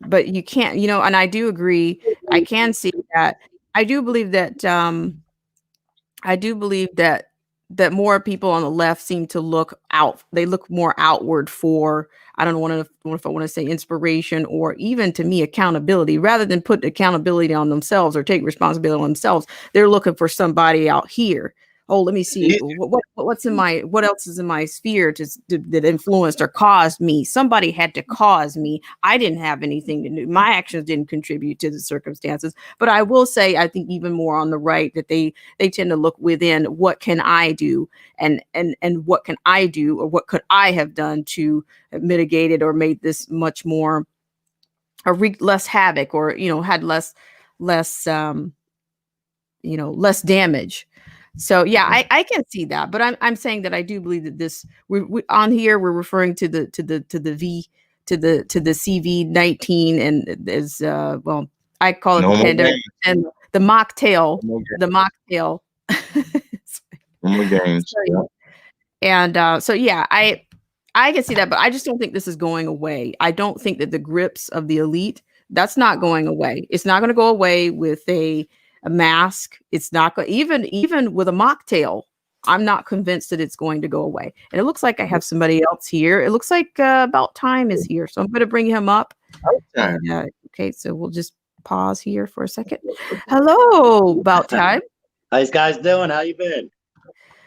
but you can't, and I do agree. I can see that. I do believe that. I do believe that more people on the left seem to look out. They look more outward for, I don't know if I want to say inspiration, or even, to me, accountability, rather than put accountability on themselves or take responsibility on themselves. They're looking for somebody out here. Oh, let me see what else is in my sphere that influenced or caused me. Somebody had to cause me. I didn't have anything to do. My actions didn't contribute to the circumstances. But I will say, I think even more on the right, that they tend to look within. What can I do, and what can I do, or what could I have done to mitigate it, or made this much more, or wreaked less havoc, or had less less damage. So yeah, I can see that. But I'm saying that I do believe that this, we on here, we're referring to the V, to the CV-19, and as well, I call it No the more pandemic, games. and the mocktail, No more the mocktail. games. Yeah. And so yeah, I can see that, but I just don't think this is going away. I don't think that the grips of the elite, that's not going away. It's not going to go away with a mask. It's not going, even with a mocktail. I'm not convinced that it's going to go away. And it looks like I have somebody else here. It looks like About Time is here, so I'm going to bring him up. Okay. And, okay, so we'll just pause here for a second. Hello, About Time. How you guys doing? How you been?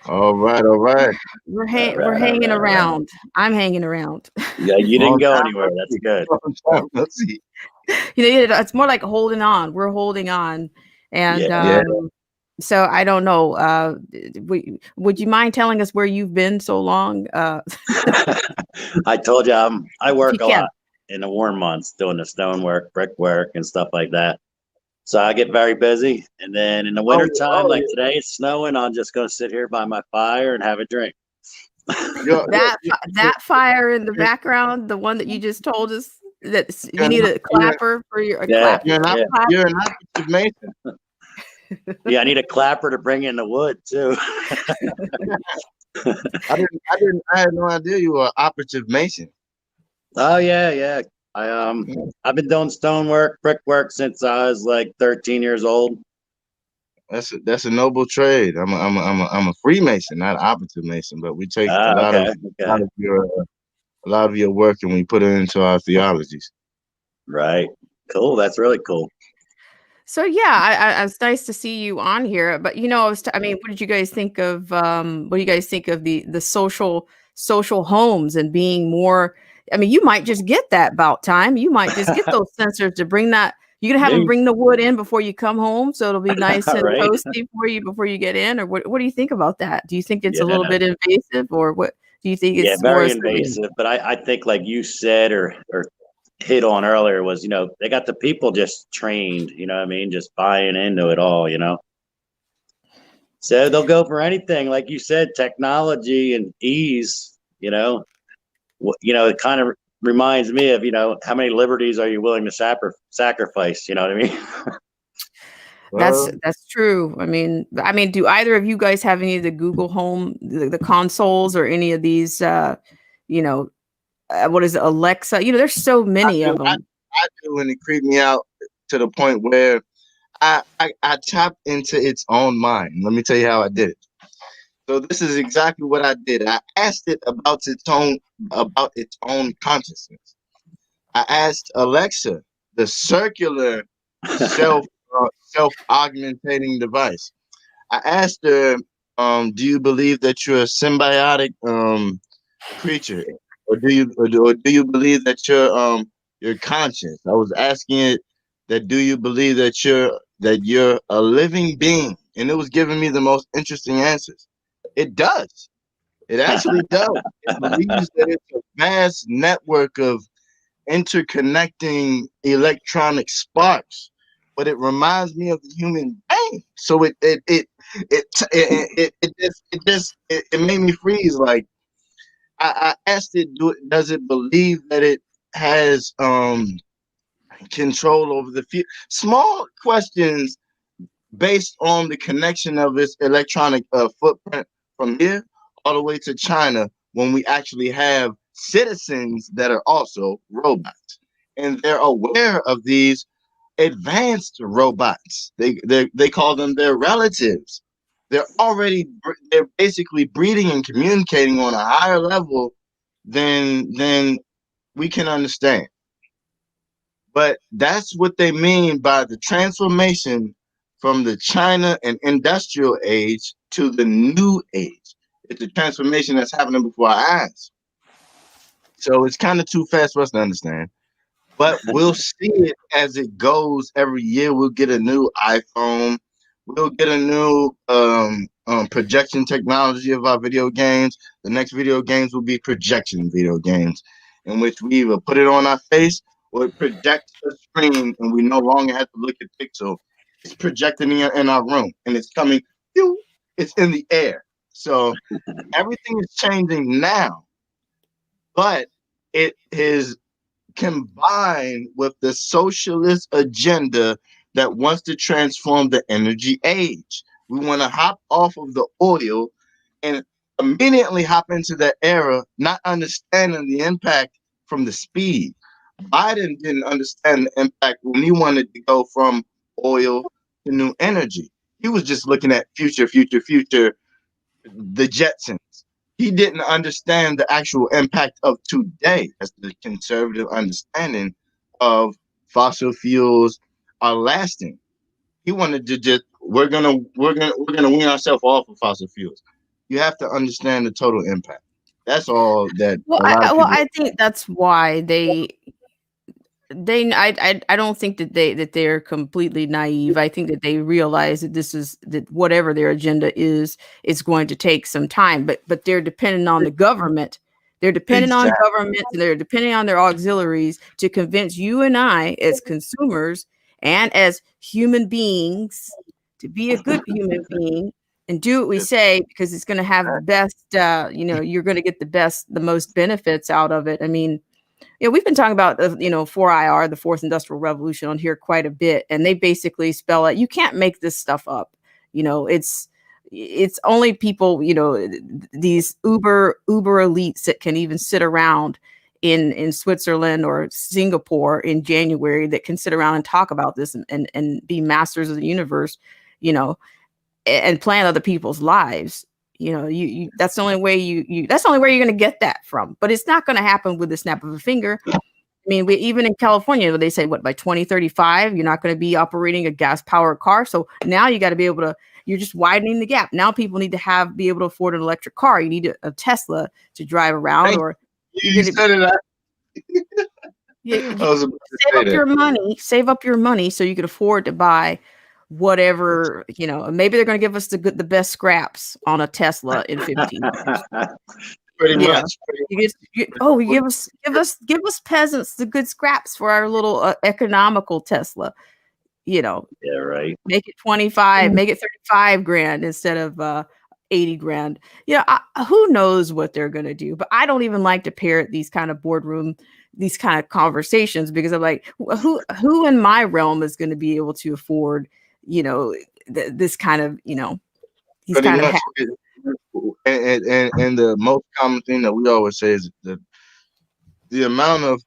All right, all right. All We're right, all hanging right, all right. around. I'm hanging around. Yeah, you didn't Long go time anywhere. no That's see. good. Long time no see. It's more like holding on. We're holding on, and Yeah. Yeah. so I don't know. Would you mind telling us where you've been so long? I told you I If you work a can. lot in the warm months doing the stonework, brickwork, and stuff like that. So I get very busy. And then in the Oh, winter time, oh, like today, it's snowing. I'm just going to sit here by my fire and have a drink. you're, you're, you're, That fire in the you're, background, the one that you just told us that you you're, need not, a clapper for your a Yeah, clap. yeah. Clap. you're an operative mason. Yeah, I need a clapper to bring in the wood too. I had no idea you were an operative mason. Oh yeah, yeah. I I've been doing stonework, brickwork since I was like 13 years old. That's a noble trade. I'm a Freemason, not operative mason, but we take Ah, okay, okay. a lot of your work and we put it into our theologies. Right. Cool. That's really cool. So yeah, it's nice to see you on here. But I mean, what did you guys think of? What do you guys think of the social homes and being more? I mean, you might just get that about time. You might just get those sensors to bring that. You gonna have them Me. bring the wood in before you come home, so it'll be nice and Right. toasty for you before you get in. Or what do you think about that? Do you think it's a little Yeah. bit invasive, or what? Do you think Yeah, it's more very serving? invasive. But I think like you said or hit on earlier was, they got the people just trained, you know what I mean? Just buying into it all. So they'll go for anything, like you said, technology and ease, it kind of reminds me of, how many liberties are you willing to sacrifice? You know what I mean? Well, That's true. I mean, do either of you guys have any of the Google Home, the consoles, or any of these? You know, what is it, Alexa? There's so I many do, of them. I do, and it creeped me out to the point where I tapped into its own mind. Let me tell you how I did it. So this is exactly what I did. I asked it about its own consciousness. I asked Alexa, the circular self self augmentating device. I asked her, "Do you believe that you're a symbiotic creature, or do you believe that you're conscious?" I was asking it that, "Do you believe that you're a living being?" And it was giving me the most interesting answers. It does. It actually does. It believes that it's a vast network of interconnecting electronic sparks, but it reminds me of the human brain. So it made me freeze. Like I asked it, does it believe that it has control over the future? Small questions based on the connection of its electronic footprint from here all the way to China, when we actually have citizens that are also robots. And they're aware of these advanced robots. They call them their relatives. They're basically breeding and communicating on a higher level than we can understand. But that's what they mean by the transformation from the China and industrial age to the new age. It's a transformation that's happening before our eyes. So it's kind of too fast for us to understand. But we'll see it as it goes. Every year we'll get a new iPhone. We'll get a new projection technology of our video games. The next video games will be projection video games, in which we either put it on our face or it projects the screen, and we no longer have to look at pixel. It's projecting in our room, and it's coming. It's in the air. So everything is changing now, but it is combined with the socialist agenda that wants to transform the energy age. We want to hop off of the oil and immediately hop into that era, not understanding the impact from the speed. Biden didn't understand the impact when he wanted to go from oil to new energy. He was just looking at future, the Jetsons. He didn't understand the actual impact of today as the conservative understanding of fossil fuels are lasting. He wanted to just we're gonna wean ourselves off of fossil fuels. you have to understand the total impact. That's all that Well, a lot of people. I think that's why I don't think that they're completely naive. I think that they realize that that whatever their agenda is, it's going to take some time. But they're dependent on the government. They're dependent on Exactly. governments, and they're depending on their auxiliaries to convince you and I, as consumers and as human beings, to be a good human being and do what we say, because it's going to have the best. You're going to get the most benefits out of it. I mean, we've been talking about 4IR, the fourth industrial revolution, on here quite a bit, and they basically spell out, you can't make this stuff up. It's only people, these uber elites that can even sit around in Switzerland or Singapore in January, that can sit around and talk about this and be masters of the universe, and plan other people's lives. You that's the only way that's the only way you're going to get that from. But it's not going to happen with the snap of a finger. I mean, even in California, they say, by 2035, you're not going to be operating a gas powered car. So now you got to be able to, you're just widening the gap. Now people need to be able to afford an electric car. You need a Tesla to drive around, or You said it. I was about to say that. Save up your money so you could afford to buy whatever, maybe they're going to give us the best scraps on a Tesla in 15 years. Pretty much. Give us peasants the good scraps for our little economical Tesla. Yeah, right. Make it 25, make it 35 grand instead of 80 grand. Who knows what they're going to do? But I don't even like to parrot these kind of boardroom, these kind of conversations, because I'm like, who in my realm is going to be able to afford, this kind of, these Pretty kind much. of. And the most common thing that we always say is the amount of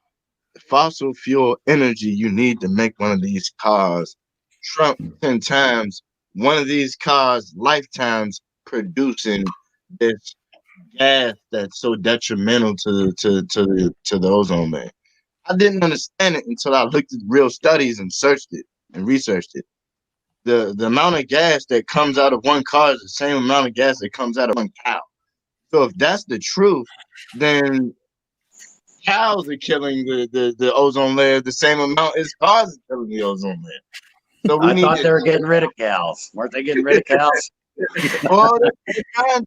fossil fuel energy you need to make one of these cars trump 10 times one of these cars' lifetimes producing this gas that's so detrimental to the ozone layer. I didn't understand it until I looked at real studies and searched it and researched it. The amount of gas that comes out of one car is the same amount of gas that comes out of one cow. So if that's the truth, then cows are killing the ozone layer the same amount as cars are killing the ozone layer. So I thought they were getting rid of cows. Weren't they getting rid of cows? Well,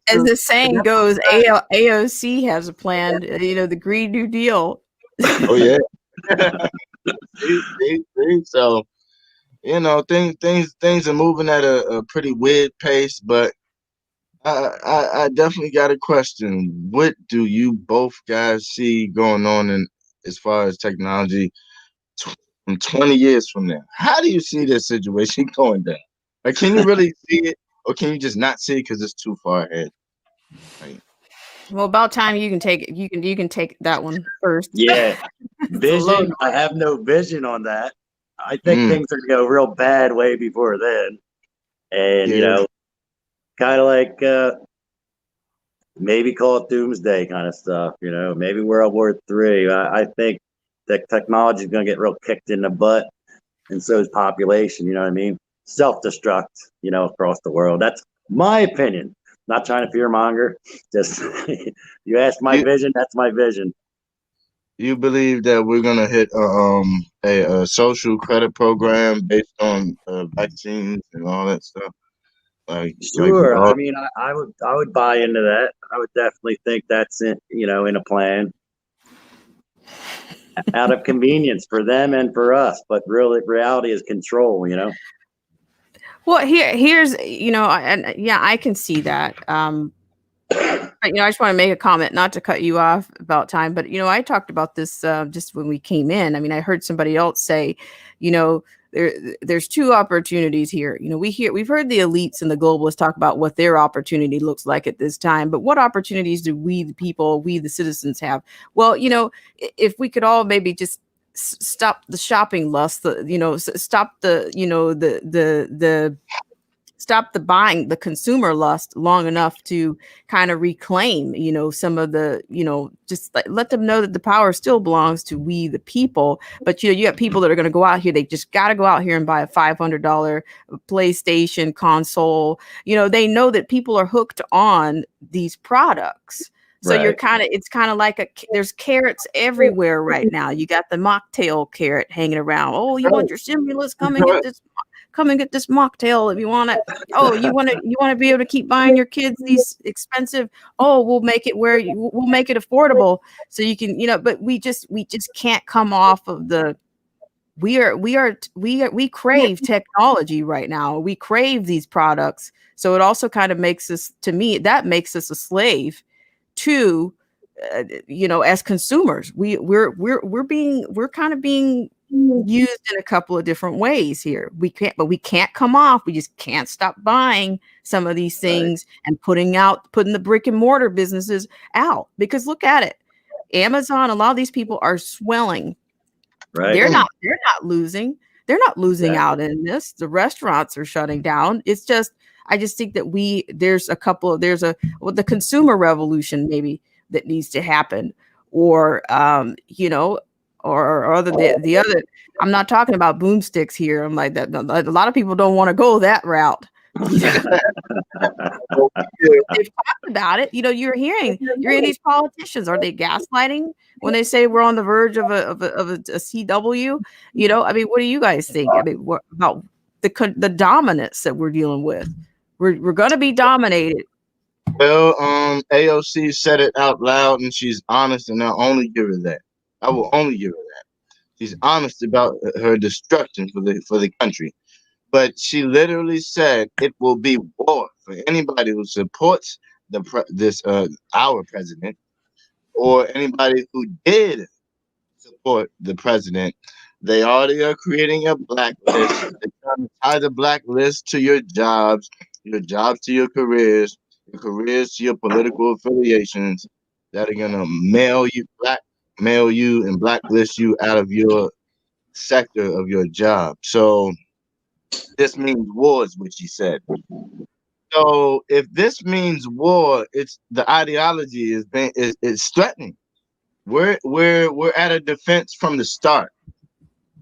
as the saying goes, AOC has a plan. The Green New Deal. Oh yeah. So things are moving at a pretty weird pace, but I definitely got a question. What do you both guys see going on in as far as technology from 20 years from now? How do you see this situation going down? Like, can you really see it, or can you just not see it because it's too far ahead? Like, well, about time you can take it. You can take that one first. Yeah, vision. I have no vision on that. I think things are gonna go real bad way before then, and kind of like maybe call it doomsday kind of stuff. Maybe World War III. I think that technology is gonna get real kicked in the butt, and so is population. You know what I mean? Self-destruct. Across the world. That's my opinion. Not trying to fearmonger. Just you ask my vision. That's my vision. You believe that we're gonna hit a social credit program based on vaccines and all that stuff? Sure. I mean, I would buy into that. I would definitely think that's in a plan. Out of convenience for them and for us, but really reality is control. Well, here's I can see that. I just want to make a comment, not to cut you off about time, but I talked about this just when we came in. I mean, I heard somebody else say, there's two opportunities here. We've heard the elites and the globalists talk about what their opportunity looks like at this time, but what opportunities do we, the people, we the citizens have? Well, if we could all maybe just stop the shopping lust, stop the stop the buying, the consumer lust long enough to kind of reclaim, some of the, just let them know that the power still belongs to we, the people. But, you have people that are going to go out here. They just got to go out here and buy a $500 PlayStation console. They know that people are hooked on these products. So Right. it's kind of like there's carrots everywhere right now. You got the mocktail carrot hanging around. Oh, you want your stimulus? Come and get this mocktail if you want it. Oh, you want to be able to keep buying your kids these expensive. Oh, we'll make it we'll make it affordable so you can, but we just can't come off of the, we crave technology right now. We crave these products. So it also kind of makes us, to me, that makes us a slave to, as consumers. We're kind of being used in a couple of different ways here. We can't come off. We just can't stop buying some of these things and putting the brick and mortar businesses out, because look at it. Amazon, a lot of these people are swelling. Right. They're not losing. They're not losing out in this. The restaurants are shutting down. It's just, I just think that there's the consumer revolution maybe that needs to happen, or or the other. I'm not talking about boomsticks here. I'm like that. A lot of people don't want to go that route. They've talked about it. You're hearing these politicians. Are they gaslighting when they say we're on the verge of a CW? I mean, what do you guys think? I mean, what about the dominance that we're dealing with? We're going to be dominated. Well, AOC said it out loud, and she's honest, and I'll only give her that. I will only give her that. She's honest about her destruction for the country. But she literally said it will be war for anybody who supports our president, or anybody who did support the president. They already are creating a blacklist. They're trying to tie the blacklist to your jobs to your careers to your political affiliations, that are gonna mail you and blacklist you out of your sector of your job. So this means war, is what she said. So if this means war, it's the ideology is threatening. We're at a defense from the start.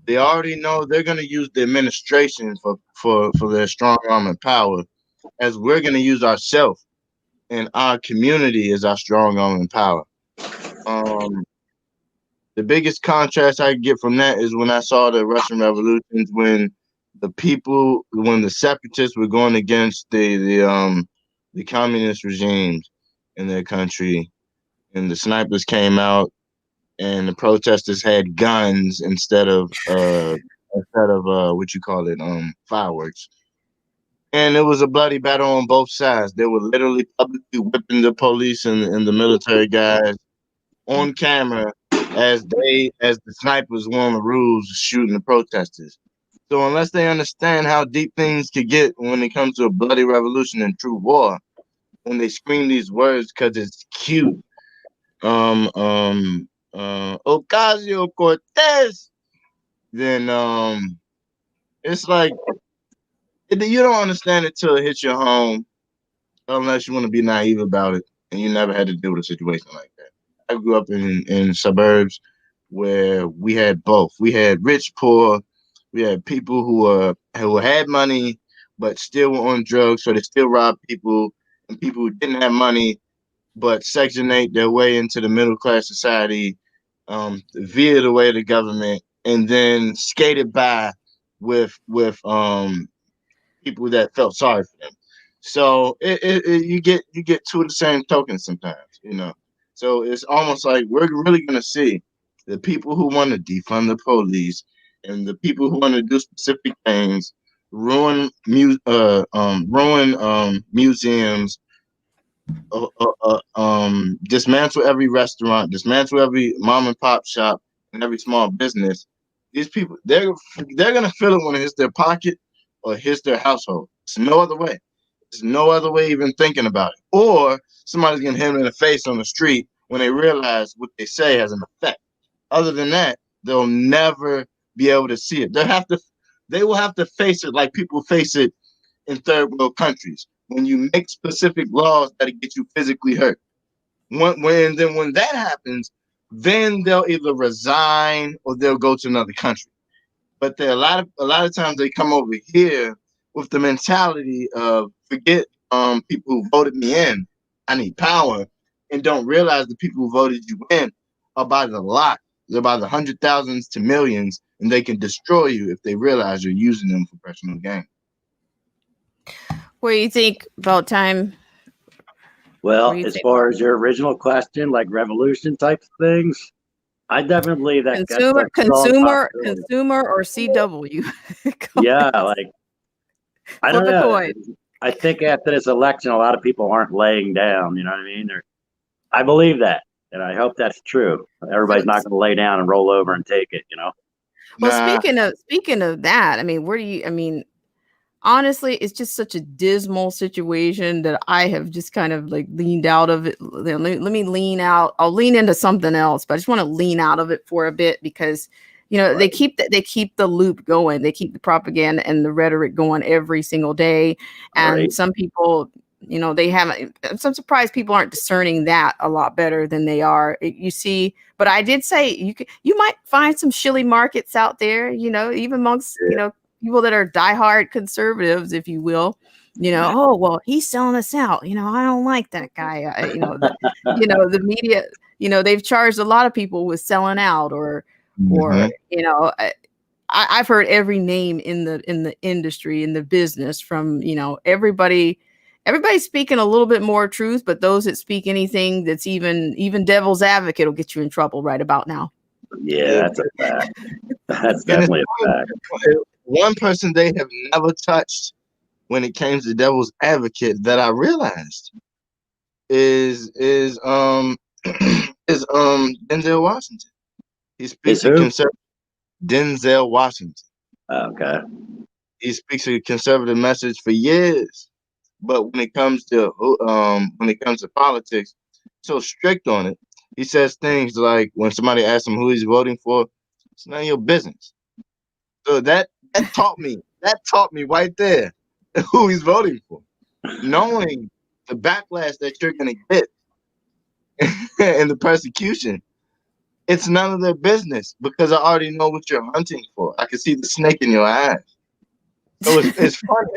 They already know they're going to use the administration for their strong arm and power, as we're going to use ourselves and our community as our strong arm and power. The biggest contrast I get from that is when I saw the Russian revolutions, when the separatists were going against the communist regimes in their country, and the snipers came out, and the protesters had guns instead of what you call it, fireworks. And it was a bloody battle on both sides. They were literally publicly whipping the police and the military guys on camera as the snipers were on the roofs shooting the protesters. So unless they understand how deep things could get when it comes to a bloody revolution and true war, when they scream these words because it's cute, Ocasio-Cortez, then it's like you don't understand it till it hits your home, unless you want to be naive about it and you never had to deal with a situation like that. I grew up in suburbs where we had both. We had rich, poor. We had people who had money but still were on drugs, so they still robbed people, and people who didn't have money but Section 8 their way into the middle class society via the way of the government, and then skated by with people that felt sorry for them. So you get two of the same tokens sometimes. So it's almost like we're really gonna see the people who want to defund the police and the people who want to do specific things, ruin museums, dismantle every restaurant, dismantle every mom and pop shop and every small business. These people, they're gonna feel it when it hits their pocket or hits their household. It's no other way. There's no other way even thinking about it. Or somebody's gonna hit them in the face on the street when they realize what they say has an effect. Other than that, they'll never be able to see it. They will have to face it like people face it in third world countries when you make specific laws that get you physically hurt. When that happens, then they'll either resign or they'll go to another country. But there are a lot of times they come over here with the mentality of forget people who voted me in. I need power, and don't realize the people who voted you in are by the lot. They're by the 100,000s to millions, and they can destroy you if they realize you're using them for personal gain. What do you think about time? Well, as far as your original question, like revolution type things, I definitely believe that consumer or CW. Yeah, like I don't know. I think after this election, a lot of people aren't laying down. You know what I mean? I believe that, and I hope that's true. Everybody's not going to lay down and roll over and take it. You know. Well, speaking of that, I mean, honestly, it's just such a dismal situation that I have just kind of like leaned out of it. Let me lean out. I'll lean into something else, but I just want to lean out of it for a bit because, they keep the loop going. They keep the propaganda and the rhetoric going every single day. And some people, they haven't. I'm surprised people aren't discerning that a lot better than they are. You see, but I did say you might find some shilly markets out there. Even amongst people that are diehard conservatives, if you will, oh, well, he's selling us out. I don't like that guy. The media, they've charged a lot of people with selling out or I've heard every name in the industry, in the business from, everybody's speaking a little bit more truth, but those that speak anything that's even devil's advocate will get you in trouble right about now. Yeah, that's a fact. That's definitely a fact. One person they have never touched when it came to devil's advocate that I realized is Denzel Washington. He speaks a conservative. Denzel Washington. Okay. He speaks a conservative message for years, but when it comes to politics, so strict on it. He says things like when somebody asks him who he's voting for, it's none of your business. So that taught me right there who he's voting for, knowing the backlash that you're gonna get and the persecution. It's none of their business because I already know what you're hunting for. I can see the snake in your eyes. So it's funny.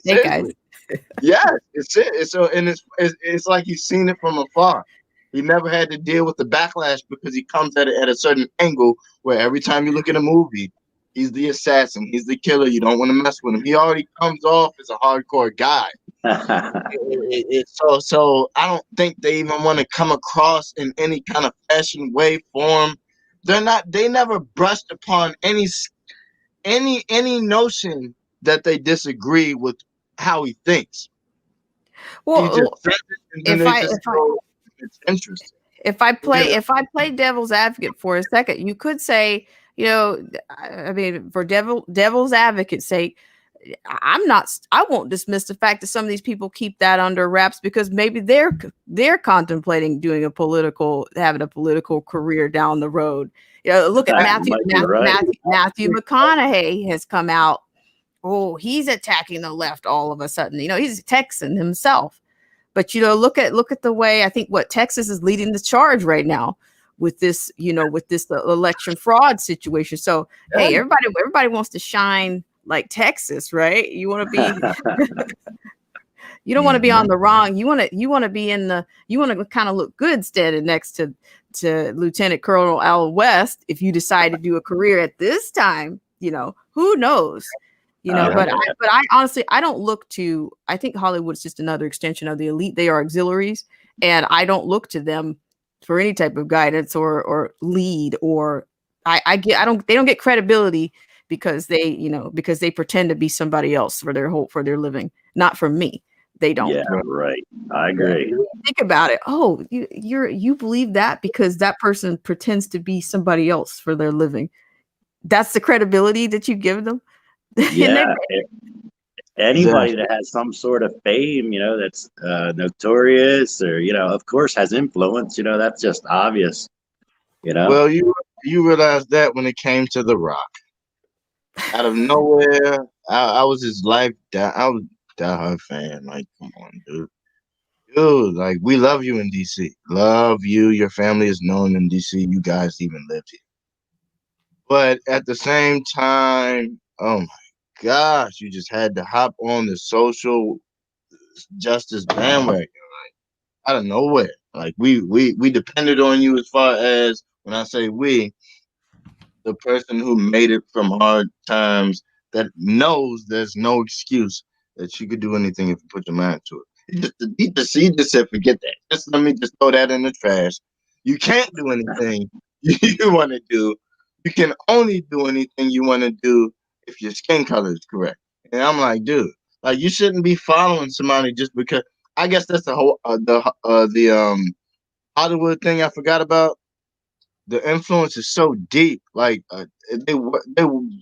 Seriously. Yes, it's like he's seen it from afar. He never had to deal with the backlash because he comes at it at a certain angle where every time you look at a movie, he's the assassin, he's the killer. You don't want to mess with him. He already comes off as a hardcore guy. So I don't think they even want to come across in any kind of fashion, way, form. They never brushed upon any notion that they disagree with how he thinks. Well, it's interesting. If I play devil's advocate for a second, you could say, I mean, for devil's advocate's sake, I won't dismiss the fact that some of these people keep that under wraps because maybe they're contemplating having a political career down the road. Look at Matthew McConaughey has come out. Oh, he's attacking the left all of a sudden. He's a Texan himself. But look at the way I think what Texas is leading the charge right now with this, election fraud situation. So hey, everybody wants to shine like Texas, right? You want to be you don't want to be on the wrong. You want to be you want to kind of look good standing next to Lieutenant Colonel Al West if you decide to do a career at this time, who knows? But I honestly, I don't look to, I think Hollywood's just another extension of the elite. They are auxiliaries, and I don't look to them for any type of guidance or lead, or they don't get credibility because they pretend to be somebody else for their living. Not for me. They don't. Yeah, right. I agree. Think about it. Oh, you believe that because that person pretends to be somebody else for their living. That's the credibility that you give them. Yeah. Anybody that has some sort of fame, that's notorious or, of course has influence, that's just obvious, Well, you realize that when it came to The Rock. Out of nowhere, I was his life. I was a diehard fan. Like, come on, dude. Like, we love you in DC. Love you. Your family is known in DC. You guys even lived here. But at the same time, oh my gosh, you just had to hop on the social justice bandwagon out of nowhere. Like we depended on you as far as when I say we, the person who made it from hard times that knows there's no excuse that you could do anything if you put your mind to it. He just said, forget that. Just let me just throw that in the trash. You can't do anything you want to do. You can only do anything you want to do if your skin color is correct. And I'm like, dude, like you shouldn't be following somebody just because. I guess that's the whole the Hollywood thing I forgot about. The influence is so deep. Like they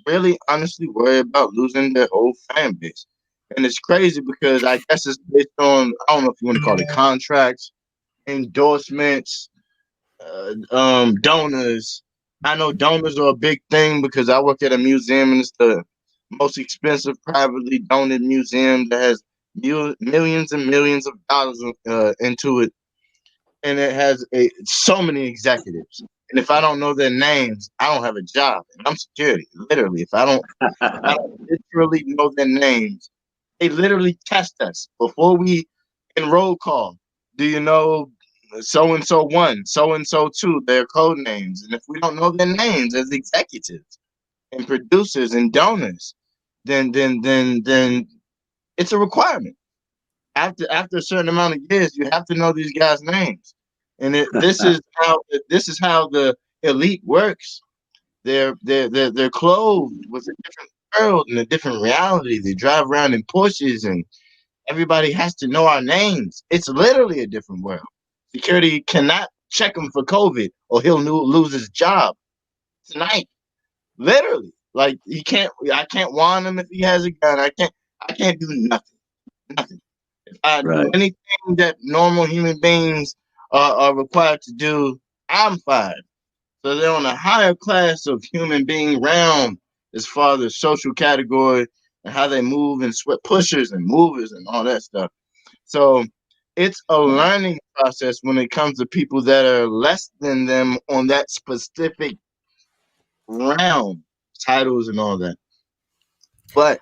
really honestly worry about losing their whole fan base, and it's crazy because I guess it's based on I don't know if you want to call it contracts, endorsements, donors. I know donors are a big thing because I work at a museum and it's the most expensive privately donated museum that has millions and millions of dollars into it, and it has so many executives. And if I don't know their names, I don't have a job. And I'm security, literally. If I don't literally know their names, they literally test us before we in roll call. Do you know so and so one, so and so two, their code names? And if we don't know their names as executives and producers and donors, then it's a requirement. After a certain amount of years, you have to know these guys' names. And this is how the elite works. They're clothed with a different world and a different reality. They drive around in Porsches, and everybody has to know our names. It's literally a different world. Security cannot check him for COVID, or he'll lose his job tonight. Literally, like he can't. I can't warn him if he has a gun. I can't do nothing. Nothing. If I do anything that normal human beings are required to do, I'm fired. So they're on a higher class of human being realm as far as the social category and how they move and sweat pushers and movers and all that stuff. So it's a learning process when it comes to people that are less than them on that specific realm, titles and all that. But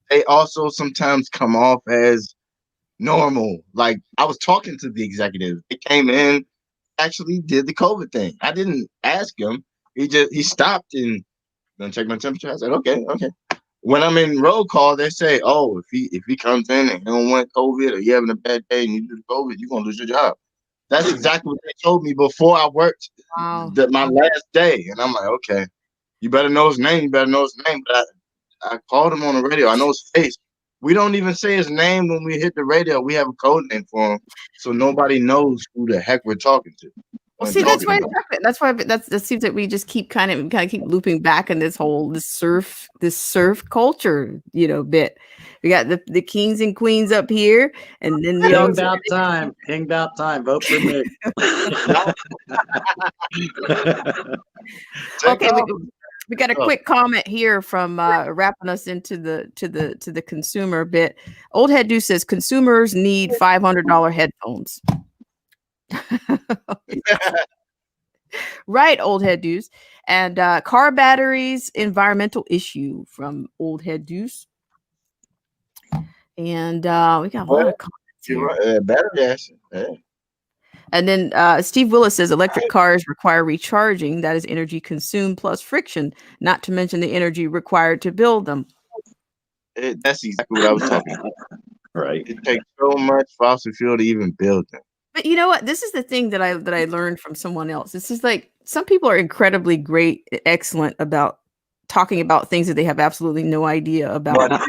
they also sometimes come off as normal. Like I was talking to the executives. They came in, actually did the COVID thing. I didn't ask him. He stopped and gonna check my temperature. I said, okay. When I'm in roll call, they say, oh, if he comes in and he don't want COVID or you having a bad day and you do the COVID, you're gonna lose your job. That's exactly what they told me before I worked my last day. And I'm like, okay, you better know his name. But I called him on the radio. I know his face. We don't even say his name when we hit the radio. We have a code name for him, so nobody knows who the heck we're talking to. Well, see, that's why that seems that we just keep kind of keep looping back in this surf culture, bit. We got the kings and queens up here, and then the King about time. Vote for me. Okay, we got a quick comment here from wrapping us into the consumer bit. Old Head Dude says consumers need $500 headphones. Right, Old Head Deuce. And car batteries, environmental issue from Old Head Deuce. And we got a lot of comments here. Battery acid. Yeah. And then Steve Willis says electric cars require recharging. That is energy consumed plus friction, not to mention the energy required to build them. That's exactly what I was talking about. Right. It takes so much fossil fuel to even build them. But you know what? This is the thing that I learned from someone else. This is like some people are incredibly great, excellent about talking about things that they have absolutely no idea about.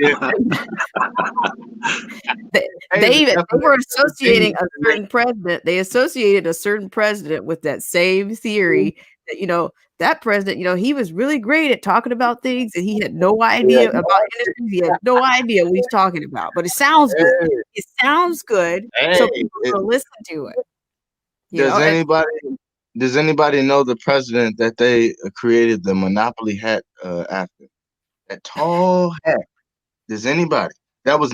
They were associating a certain president. They associated a certain president with that same theory that that president, he was really great at talking about things and he had no idea about industry. He had no idea what he's talking about. But it sounds good. It sounds good. So people will listen to it. Does anybody know the president that they created the monopoly hat after? That tall hat. Does anybody? That was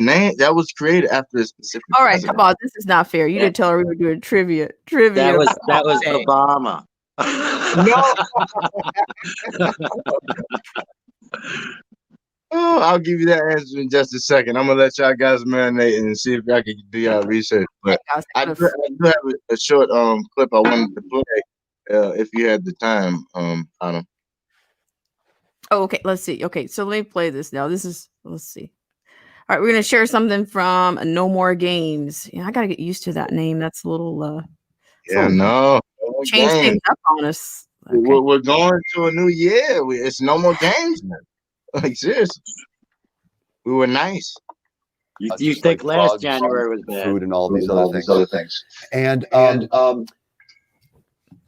created after a specific All right, president. come on. This is not fair. You didn't tell her we were doing trivia. That was Okay. Obama. No. Oh, I'll give you that answer in just a second. I'm gonna let y'all guys marinate and see if y'all can do y'all research. But I do have a short clip I wanted to play if you had the time, Adam. Oh, okay. Let's see. Okay, so let me play this now. Let's see. All right, we're gonna share something from No More Games. Yeah, I gotta get used to that name. That's a little Yeah, no change things up on us. Okay. We're going to a new year. It's no more games now. Like seriously, we were nice. You think like last January was bad? Food and all these other things. And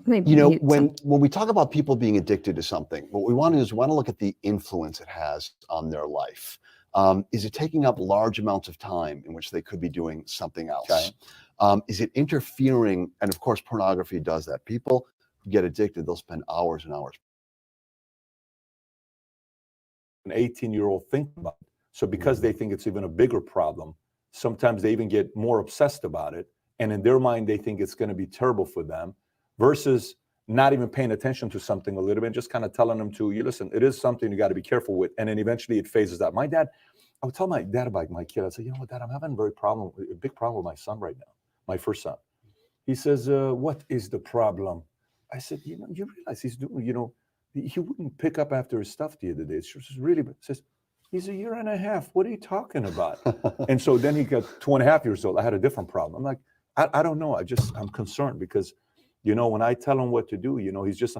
you know, when we talk about people being addicted to something, what we want to do is we want to look at the influence it has on their life. Is it taking up large amounts of time in which they could be doing something else? Okay. Is it interfering? And of course, pornography does that. People who get addicted, they'll spend hours and hours. An 18-year-old think about it. So because they think it's even a bigger problem, sometimes they even get more obsessed about it. And in their mind, they think it's going to be terrible for them versus not even paying attention to something a little bit, just kind of telling them to, you listen, it is something you got to be careful with. And then eventually it phases out. My dad, I would tell my dad about my kid. I'd say, you know what, Dad, I'm having a big problem with my son right now, my first son. He says, what is the problem? I said, you know, you realize he's doing, you know, he wouldn't pick up after his stuff the other day. It's just really, says, he's 1.5 years. What are you talking about? And so then he got 2.5 years old. I had a different problem. I'm like, I don't know. I'm concerned because, you know, when I tell him what to do, you know, he's just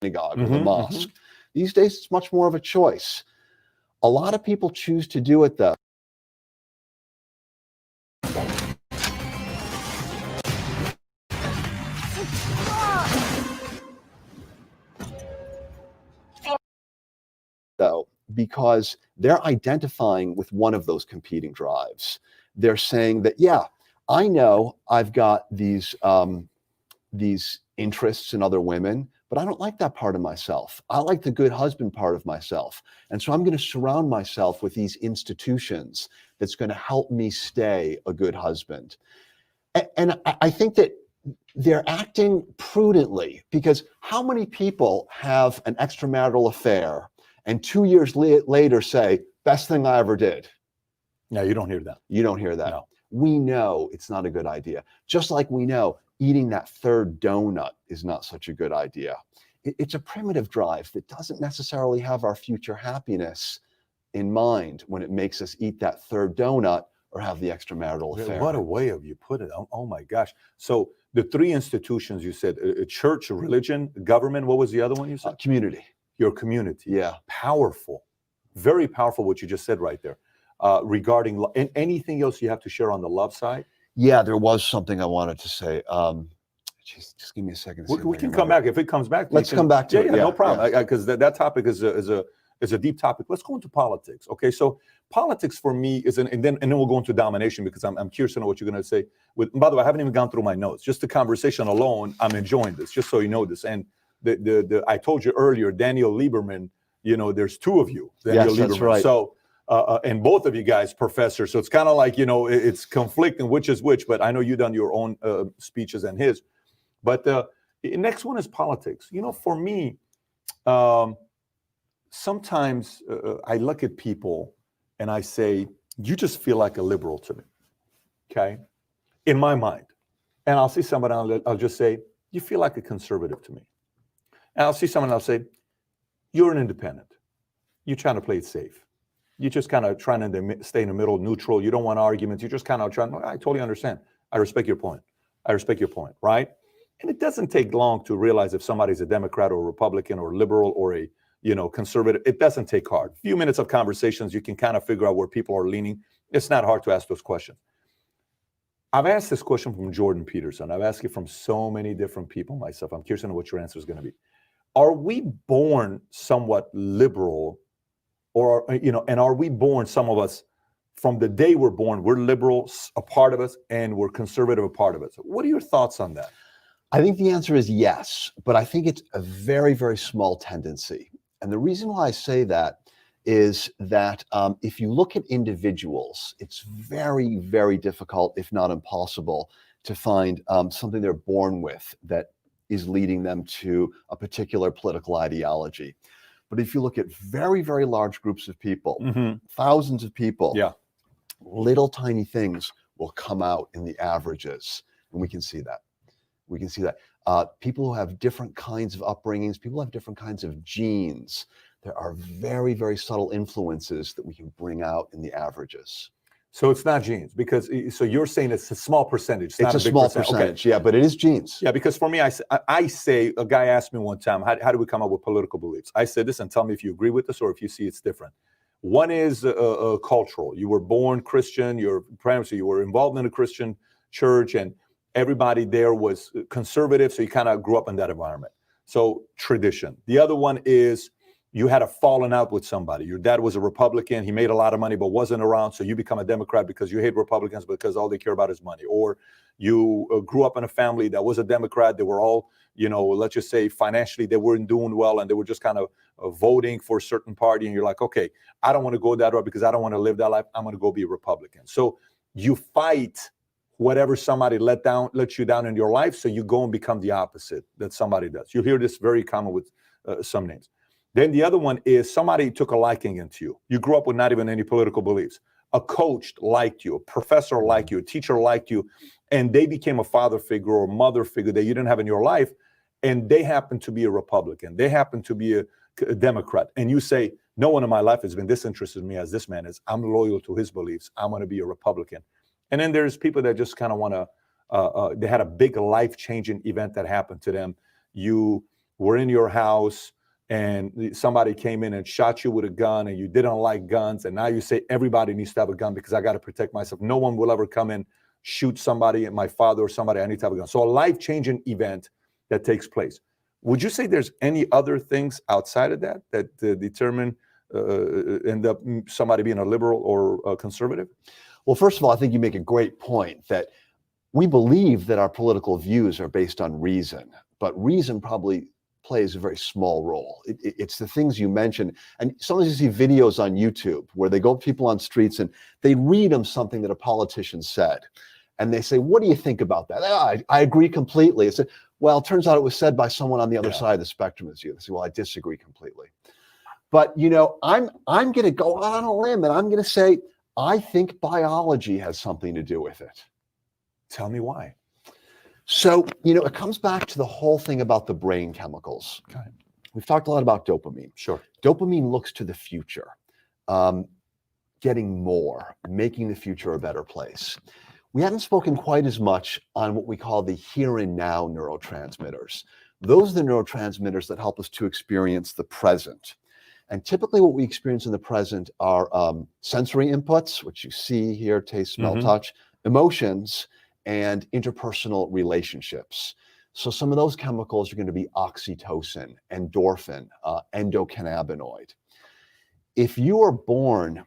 synagogue or the mosque. These days, it's much more of a choice. A lot of people choose to do it though. Because they're identifying with one of those competing drives. They're saying that, yeah, I know I've got these interests in other women, but I don't like that part of myself. I like the good husband part of myself. And so I'm going to surround myself with these institutions that's going to help me stay a good husband. And I think that they're acting prudently, because how many people have an extramarital affair and 2 years later say, best thing I ever did? No, you don't hear that. You don't hear that. No. We know it's not a good idea. Just like we know eating that third donut is not such a good idea. It's a primitive drive that doesn't necessarily have our future happiness in mind when it makes us eat that third donut or have the extramarital affair. What a way of you put it. Oh my gosh. So the three institutions you said, a church, a religion, government, what was the other one you said? Community. Your community. Yeah. Powerful. Very powerful what you just said right there. Regarding and anything else you have to share on the love side? Yeah, there was something I wanted to say. Just give me a second. We can come back if it comes back. Let's come back to it. Yeah, no problem. Because that topic is a deep topic. Let's go into politics. Okay, so politics for me is and then we'll go into domination because I'm curious to know what you're going to say. By the way, I haven't even gone through my notes. Just the conversation alone, I'm enjoying this. Just so you know this. And the I told you earlier, Daniel Lieberman. You know, there's two of you. Daniel Lieberman. That's right. So. And both of you guys professors, so it's kind of like, you know, it's conflicting which is which, but I know you've done your own speeches and his. But the next one is politics. You know, for me, sometimes I look at people and I say, you just feel like a liberal to me, okay, in my mind. And I'll see somebody, I'll just say, you feel like a conservative to me. And I'll see someone, I'll say, you're an independent. You're trying to play it safe. You're just kind of trying to stay in the middle, neutral. You don't want arguments. You're just kind of trying. I totally understand. I respect your point. Right? And it doesn't take long to realize if somebody's a Democrat or Republican or liberal or a, you know, conservative. It doesn't take hard. A few minutes of conversations, you can kind of figure out where people are leaning. It's not hard to ask those questions. I've asked this question from Jordan Peterson. I've asked it from so many different people myself. I'm curious to know what your answer is going to be. Are we born somewhat liberal? Or, you know, and are we born, some of us, from the day we're born, we're liberal, a part of us, and we're conservative, a part of us? What are your thoughts on that? I think the answer is yes, but I think it's a very, very small tendency. And the reason why I say that is that if you look at individuals, it's very, very difficult, if not impossible, to find something they're born with that is leading them to a particular political ideology. But if you look at very, very large groups of people, thousands of people, little tiny things will come out in the averages. And we can see that. We can see that. People who have different kinds of upbringings, people who have different kinds of genes, there are very, very subtle influences that we can bring out in the averages. So it's not genes, because so you're saying it's a small percentage. It's a small percentage, yeah, but it is genes. Yeah, because for me, I say, a guy asked me one time, how do we come up with political beliefs? I said, listen, tell me if you agree with this or if you see it's different. One is cultural. You were born Christian, your parents, you were involved in a Christian church, and everybody there was conservative, so you kind of grew up in that environment. So tradition. The other one is you had a falling out with somebody. Your dad was a Republican. He made a lot of money, but wasn't around. So you become a Democrat because you hate Republicans because all they care about is money. Or you grew up in a family that was a Democrat. They were all, let's just say financially, they weren't doing well. And they were just kind of voting for a certain party. And you're like, okay, I don't want to go that route because I don't want to live that life. I'm going to go be a Republican. So you fight whatever somebody let you down in your life. So you go and become the opposite that somebody does. You hear this very common with some names. Then the other one is somebody took a liking into you. You grew up with not even any political beliefs. A coach liked you, a professor liked you, a teacher liked you, and they became a father figure or mother figure that you didn't have in your life, and they happen to be a Republican. They happen to be a Democrat. And you say, no one in my life has been disinterested in me as this man is. I'm loyal to his beliefs. I'm going to be a Republican. And then there's people that just kind of want to, they had a big life-changing event that happened to them. You were in your house, and somebody came in and shot you with a gun, and you didn't like guns, and now you say everybody needs to have a gun because I got to protect myself. No one will ever come in, shoot somebody, my father or somebody, I need to have a gun. So a life-changing event that takes place. Would you say there's any other things outside of that determine end up somebody being a liberal or a conservative? Well, first of all, I think you make a great point that we believe that our political views are based on reason, but reason probably plays a very small role. It's the things you mentioned. And sometimes you see videos on YouTube where they go to people on streets and they read them something that a politician said. And they say, what do you think about that? I agree completely. It's well, it turns out it was said by someone on the other side of the spectrum as you. They say, well, I disagree completely. But, I'm going to go out on a limb and I'm going to say, I think biology has something to do with it. Tell me why. So, it comes back to the whole thing about the brain chemicals. Okay. We've talked a lot about dopamine. Sure. Dopamine looks to the future, getting more, making the future a better place. We haven't spoken quite as much on what we call the here and now neurotransmitters. Those are the neurotransmitters that help us to experience the present. And typically what we experience in the present are sensory inputs, which you see, hear, taste, smell, touch, emotions, and interpersonal relationships. So some of those chemicals are going to be oxytocin, endorphin, endocannabinoid. If you are born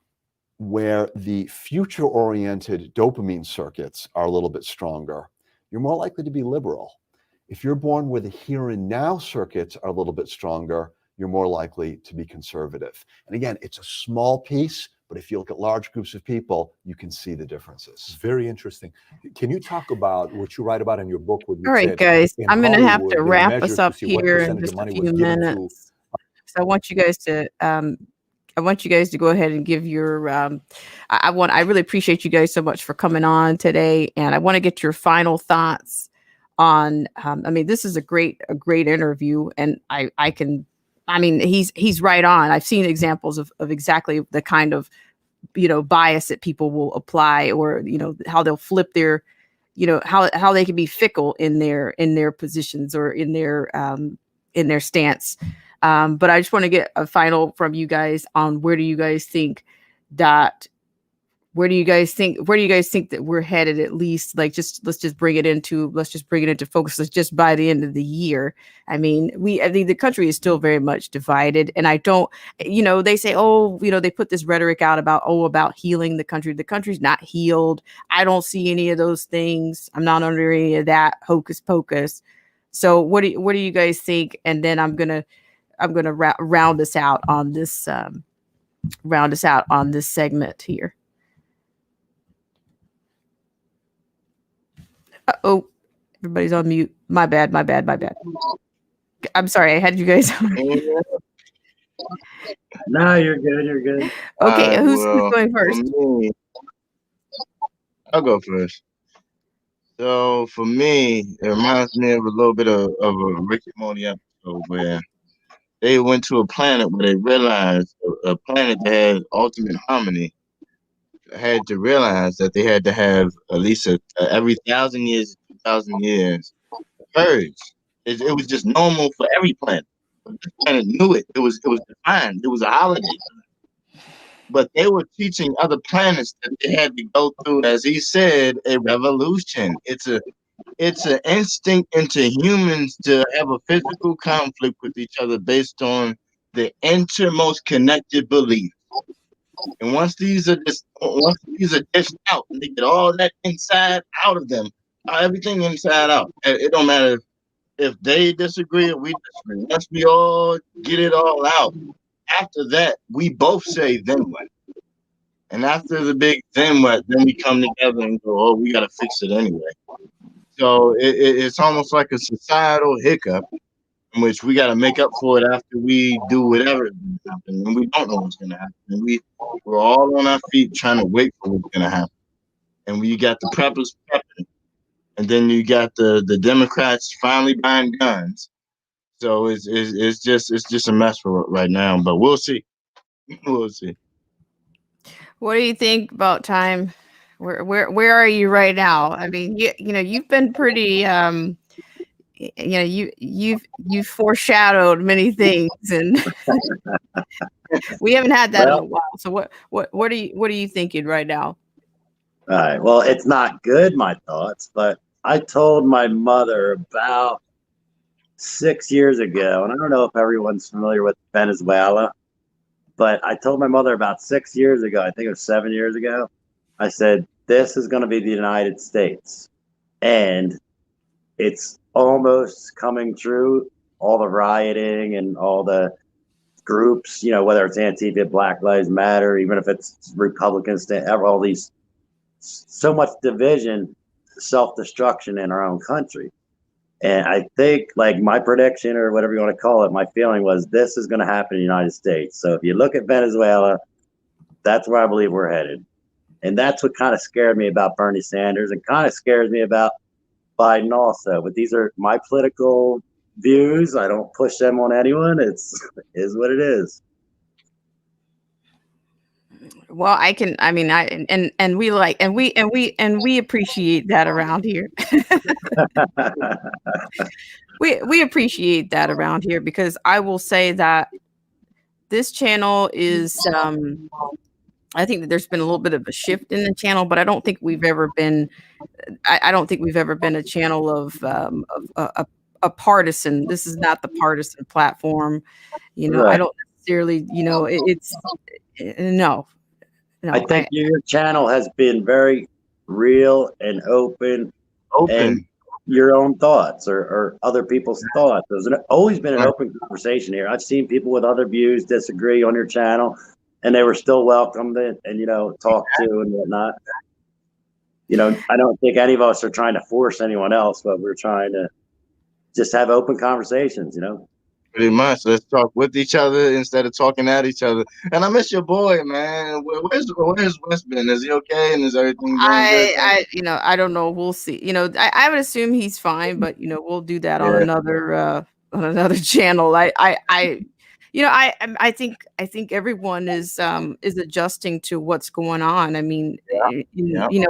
where the future-oriented dopamine circuits are a little bit stronger, you're more likely to be liberal. If you're born where the here and now circuits are a little bit stronger, you're more likely to be conservative. And again, it's a small piece, but if you look at large groups of people, you can see the differences. Very interesting. Can you talk about what you write about in your book? All right, guys, I'm going to have to wrap us up here in just a few minutes. So I want you guys to go ahead and give your I really appreciate you guys so much for coming on today, and I want to get your final thoughts on this is a great interview, and he's right on. I've seen examples of exactly the kind of bias that people will apply, or how they'll flip their how they can be fickle in their positions or in their stance. But I just want to get a final from you guys on where do you guys think that we're headed, at least, like, let's just bring it into focus. Let's just by the end of the year. I think the country is still very much divided, and I don't, they say, they put this rhetoric out about healing the country. The country's not healed. I don't see any of those things. I'm not under any of that hocus pocus. So what do you guys think? And then I'm gonna round us out on this round us out on this segment here. Oh, everybody's on mute. My bad. I'm sorry. I had you guys on. No, you're good. You're good. Okay, who's Well, going first? for me, I'll go first. So for me, it reminds me of a little bit of a Rick and Morty episode where they went to a planet where they realized a planet that had ultimate harmony had to realize that they had to have at least every 1,000 years, 2,000 years, a purge. It was just normal for every planet. But this planet knew it. It was defined. It was a holiday. But they were teaching other planets that they had to go through, as he said, a revolution. It's an instinct into humans to have a physical conflict with each other based on the innermost connected belief. And once these are dished out, and they get all that inside out of them, everything inside out. It don't matter if they disagree or we disagree. Once we all get it all out, after that, we both say, then what? And after the big then what, then we come together and go, oh, we got to fix it anyway. So it's almost like a societal hiccup in which we got to make up for it after we do whatever is going to happen. And we don't know what's going to happen. And we're all on our feet trying to wait for what's going to happen. And we got the preppers prepping. And then you got the Democrats finally buying guns. So it's just a mess for right now. But we'll see. We'll see. What do you think about time? Where are you right now? I mean, you've been pretty you've foreshadowed many things, and we haven't had that in a while. So what are you thinking right now? All right. Well, it's not good, my thoughts, but I told my mother about 6 years ago, and I don't know if everyone's familiar with Venezuela, but I told my mother about 6 years ago, I think it was 7 years ago, I said, this is going to be the United States. And it's almost coming true. All the rioting and all the groups, whether it's Antifa, Black Lives Matter, even if it's Republicans, all these, so much division, self-destruction in our own country. And I think, like, my prediction, or whatever you want to call it, my feeling was this is going to happen in the United States. So if you look at Venezuela, that's where I believe we're headed. And that's what kind of scared me about Bernie Sanders, and kind of scares me about Biden also. But these are my political views. I don't push them on anyone. Is what it is. Well, we appreciate that around here. we appreciate that around here, because I will say that this channel is I think that there's been a little bit of a shift in the channel, but I don't think we've ever been a channel of a partisan. This is not the partisan platform. Right. I don't necessarily, it's no. I think your channel has been very real and open. And your own thoughts or other people's thoughts. There's always been an open conversation here. I've seen people with other views disagree on your channel, and they were still welcomed and talked to and whatnot. I don't think any of us are trying to force anyone else, but we're trying to just have open conversations, Pretty much. Let's talk with each other instead of talking at each other. And I miss your boy, man. Where's West been? Is he okay? And is everything going good? I don't know. We'll see. I would assume he's fine, but we'll do that on another channel. I think everyone is adjusting to what's going on. I mean,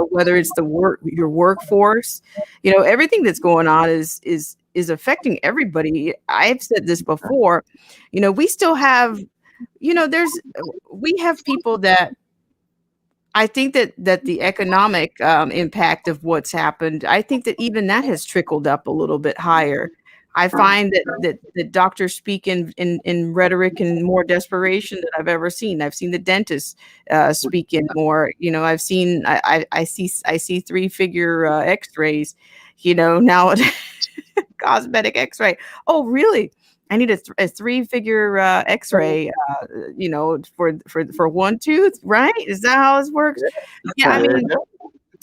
whether it's your workforce, everything that's going on is affecting everybody. I've said this before. We still have, we have people that I think that the economic impact of what's happened, I think that even that has trickled up a little bit higher. I find that doctors speak in rhetoric and more desperation than I've ever seen. I've seen the dentists speak in more. I see 3-figure X-rays. Now cosmetic X-ray. Oh, really? I need a 3-figure X-ray, for one tooth, right? Is that how it works? Yeah, I mean,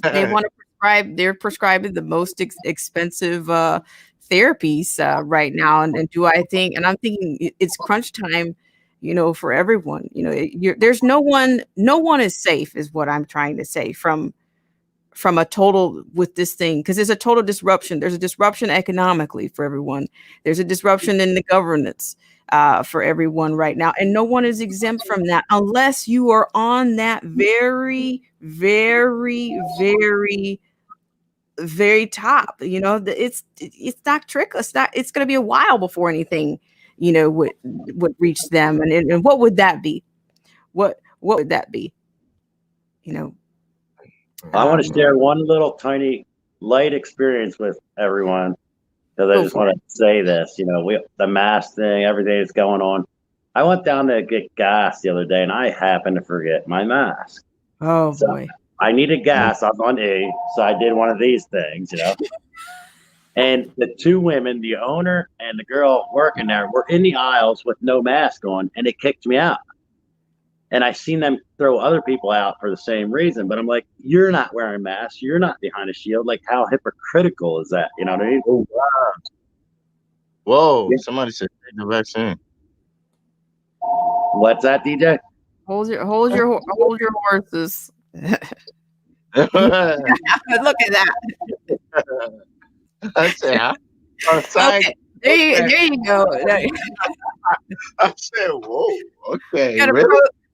they want to prescribe. They're prescribing the most expensive therapies right now, and do I think? And I'm thinking it's crunch time, for everyone. There's no one is safe, is what I'm trying to say from a total with this thing, because there's a total disruption. There's a disruption economically for everyone. There's a disruption in the governance for everyone right now, and no one is exempt from that unless you are on that very, very, very, very top. It's not trick. It's not. It's going to be a while before anything, would reach them. And what would that be? What would that be? I want to share one little tiny light experience with everyone, because I just want to say this. The mask thing, everything that's going on. I went down to get gas the other day, and I happened to forget my mask. Oh, boy. I needed gas. I was on E, so I did one of these things, And the two women, the owner and the girl working there, were in the aisles with no mask on, and it kicked me out. And I seen them throw other people out for the same reason. But I'm like, you're not wearing masks. You're not behind a shield. Like, how hypocritical is that? You know what I mean? Oh, wow. Whoa. Yeah. Somebody said take the vaccine. What's that, DJ? Hold your horses. Look at that. I said, okay. There you go. I said, whoa, okay.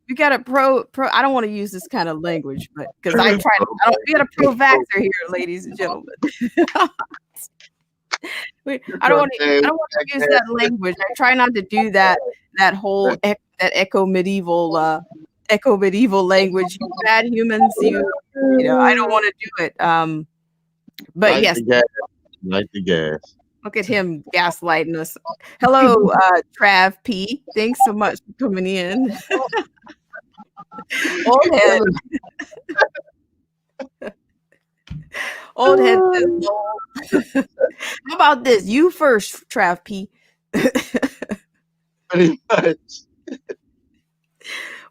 You got a pro. I don't want to use this kind of language, but because we got a pro-vaxxer here, ladies and gentlemen. I don't want to use that language. I try not to do that whole that echo medieval language. You bad humans, I don't want to do it. But light yes, light the gas. Look at him gaslighting us. Hello, Trav P. Thanks so much for coming in. Old head. Old head says no. How about this? You first, Trav P. Pretty much.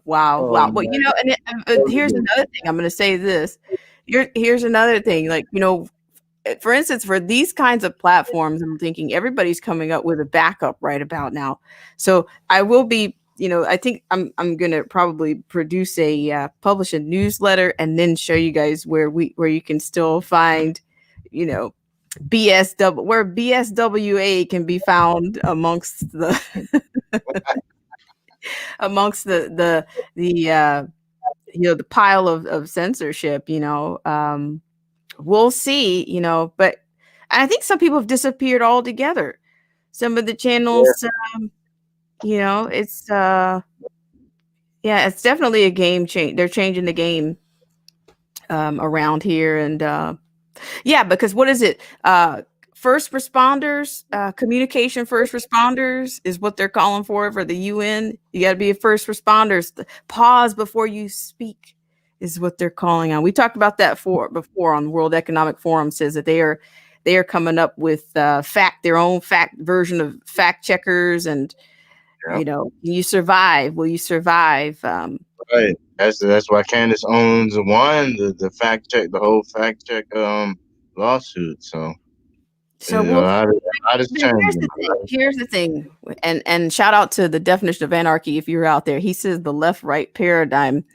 Wow. Well, and here's another thing. I'm going to say this. Here's another thing. Like, for instance, for these kinds of platforms, I'm thinking everybody's coming up with a backup right about now. So I will be, I think I'm going to probably publish a newsletter and then show you guys where you can still find, where BSWA can be found amongst the the pile of censorship. We'll see, but I think some people have disappeared altogether. Some of the channels, it's it's definitely a game change. They're changing the game around here, and because what is it? First responders, communication first responders is what they're calling for the UN. You got to be a first responders. Pause before you speak is what they're calling on. We talked about that before on the World Economic Forum. Says that they are coming up with their own fact version of fact checkers, and you survive. Will you survive? Right. That's why Candace owns the fact check, the whole fact check lawsuit. So here's the thing, and shout out to the Definition of Anarchy if you're out there. He says the left-right paradigm.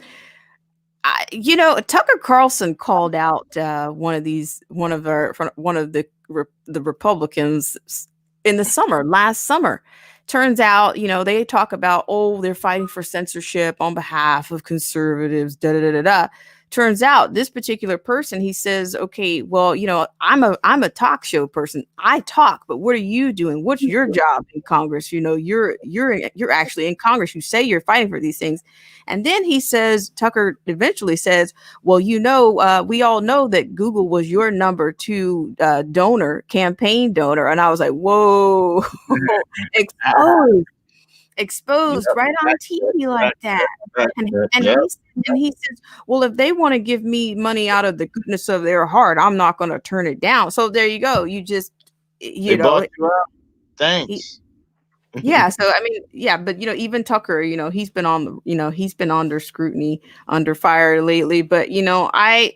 Tucker Carlson called out one of the Republicans in the last summer. Turns out, they talk about, they're fighting for censorship on behalf of conservatives, Turns out this particular person, he says, okay, well, I'm a talk show person. I talk, but what are you doing? What's your job in Congress? You're actually in Congress. You say you're fighting for these things. And then Tucker eventually says, well, we all know that Google was your number 2 campaign donor. And I was like, whoa, exposed right on TV like that. And he says, well, if they want to give me money out of the goodness of their heart, I'm not going to turn it down. So there you go. You just, They bought you out. Thanks. Yeah, so I mean, yeah, but even Tucker, he's been he's been under scrutiny, under fire lately. But I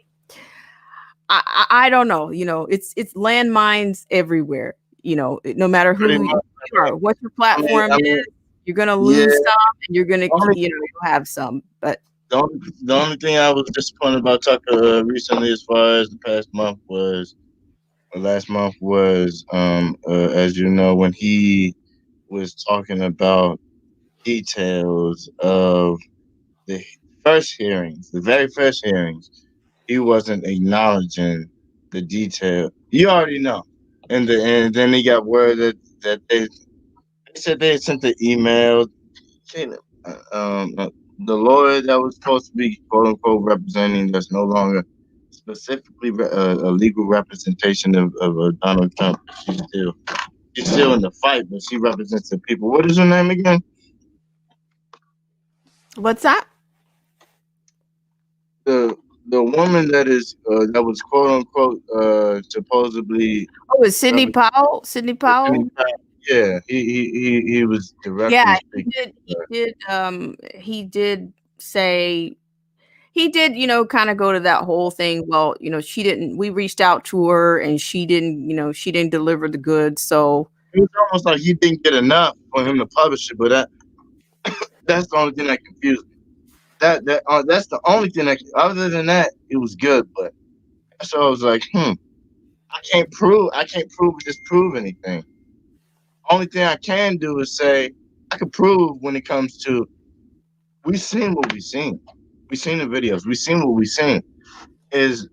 don't know. It's landmines everywhere. No matter Pretty who much. you are, what your I mean, platform is, you're gonna yeah. lose some, and you're gonna Only, you'll have some. But the only thing I was disappointed about Tucker recently, as far as the past month was, last month was, as you know, when he was talking about details of the the very first hearings, he wasn't acknowledging the detail. You already know. And then he got word that they said they had sent the email. The lawyer that was supposed to be quote unquote representing that's no longer specifically a legal representation of Donald Trump. She's still in the fight, but she represents the people. What is her name again? what's that? The woman that was quote unquote supposedly Oh, it's Sidney representing Powell. Sidney Powell. yeah, he was directly Yeah, speaking. he did say he did, kind of go to that whole thing. Well, we reached out to her and she didn't deliver the goods. So It was almost like he didn't get enough for him to publish it, but that's the only thing that confused me. That's the only thing that. Other than that, it was good. But so I was like, I can't disprove anything. Only thing I can do is say I can prove when it comes to we've seen what we've seen. We've seen the videos. We've seen what we've seen. Is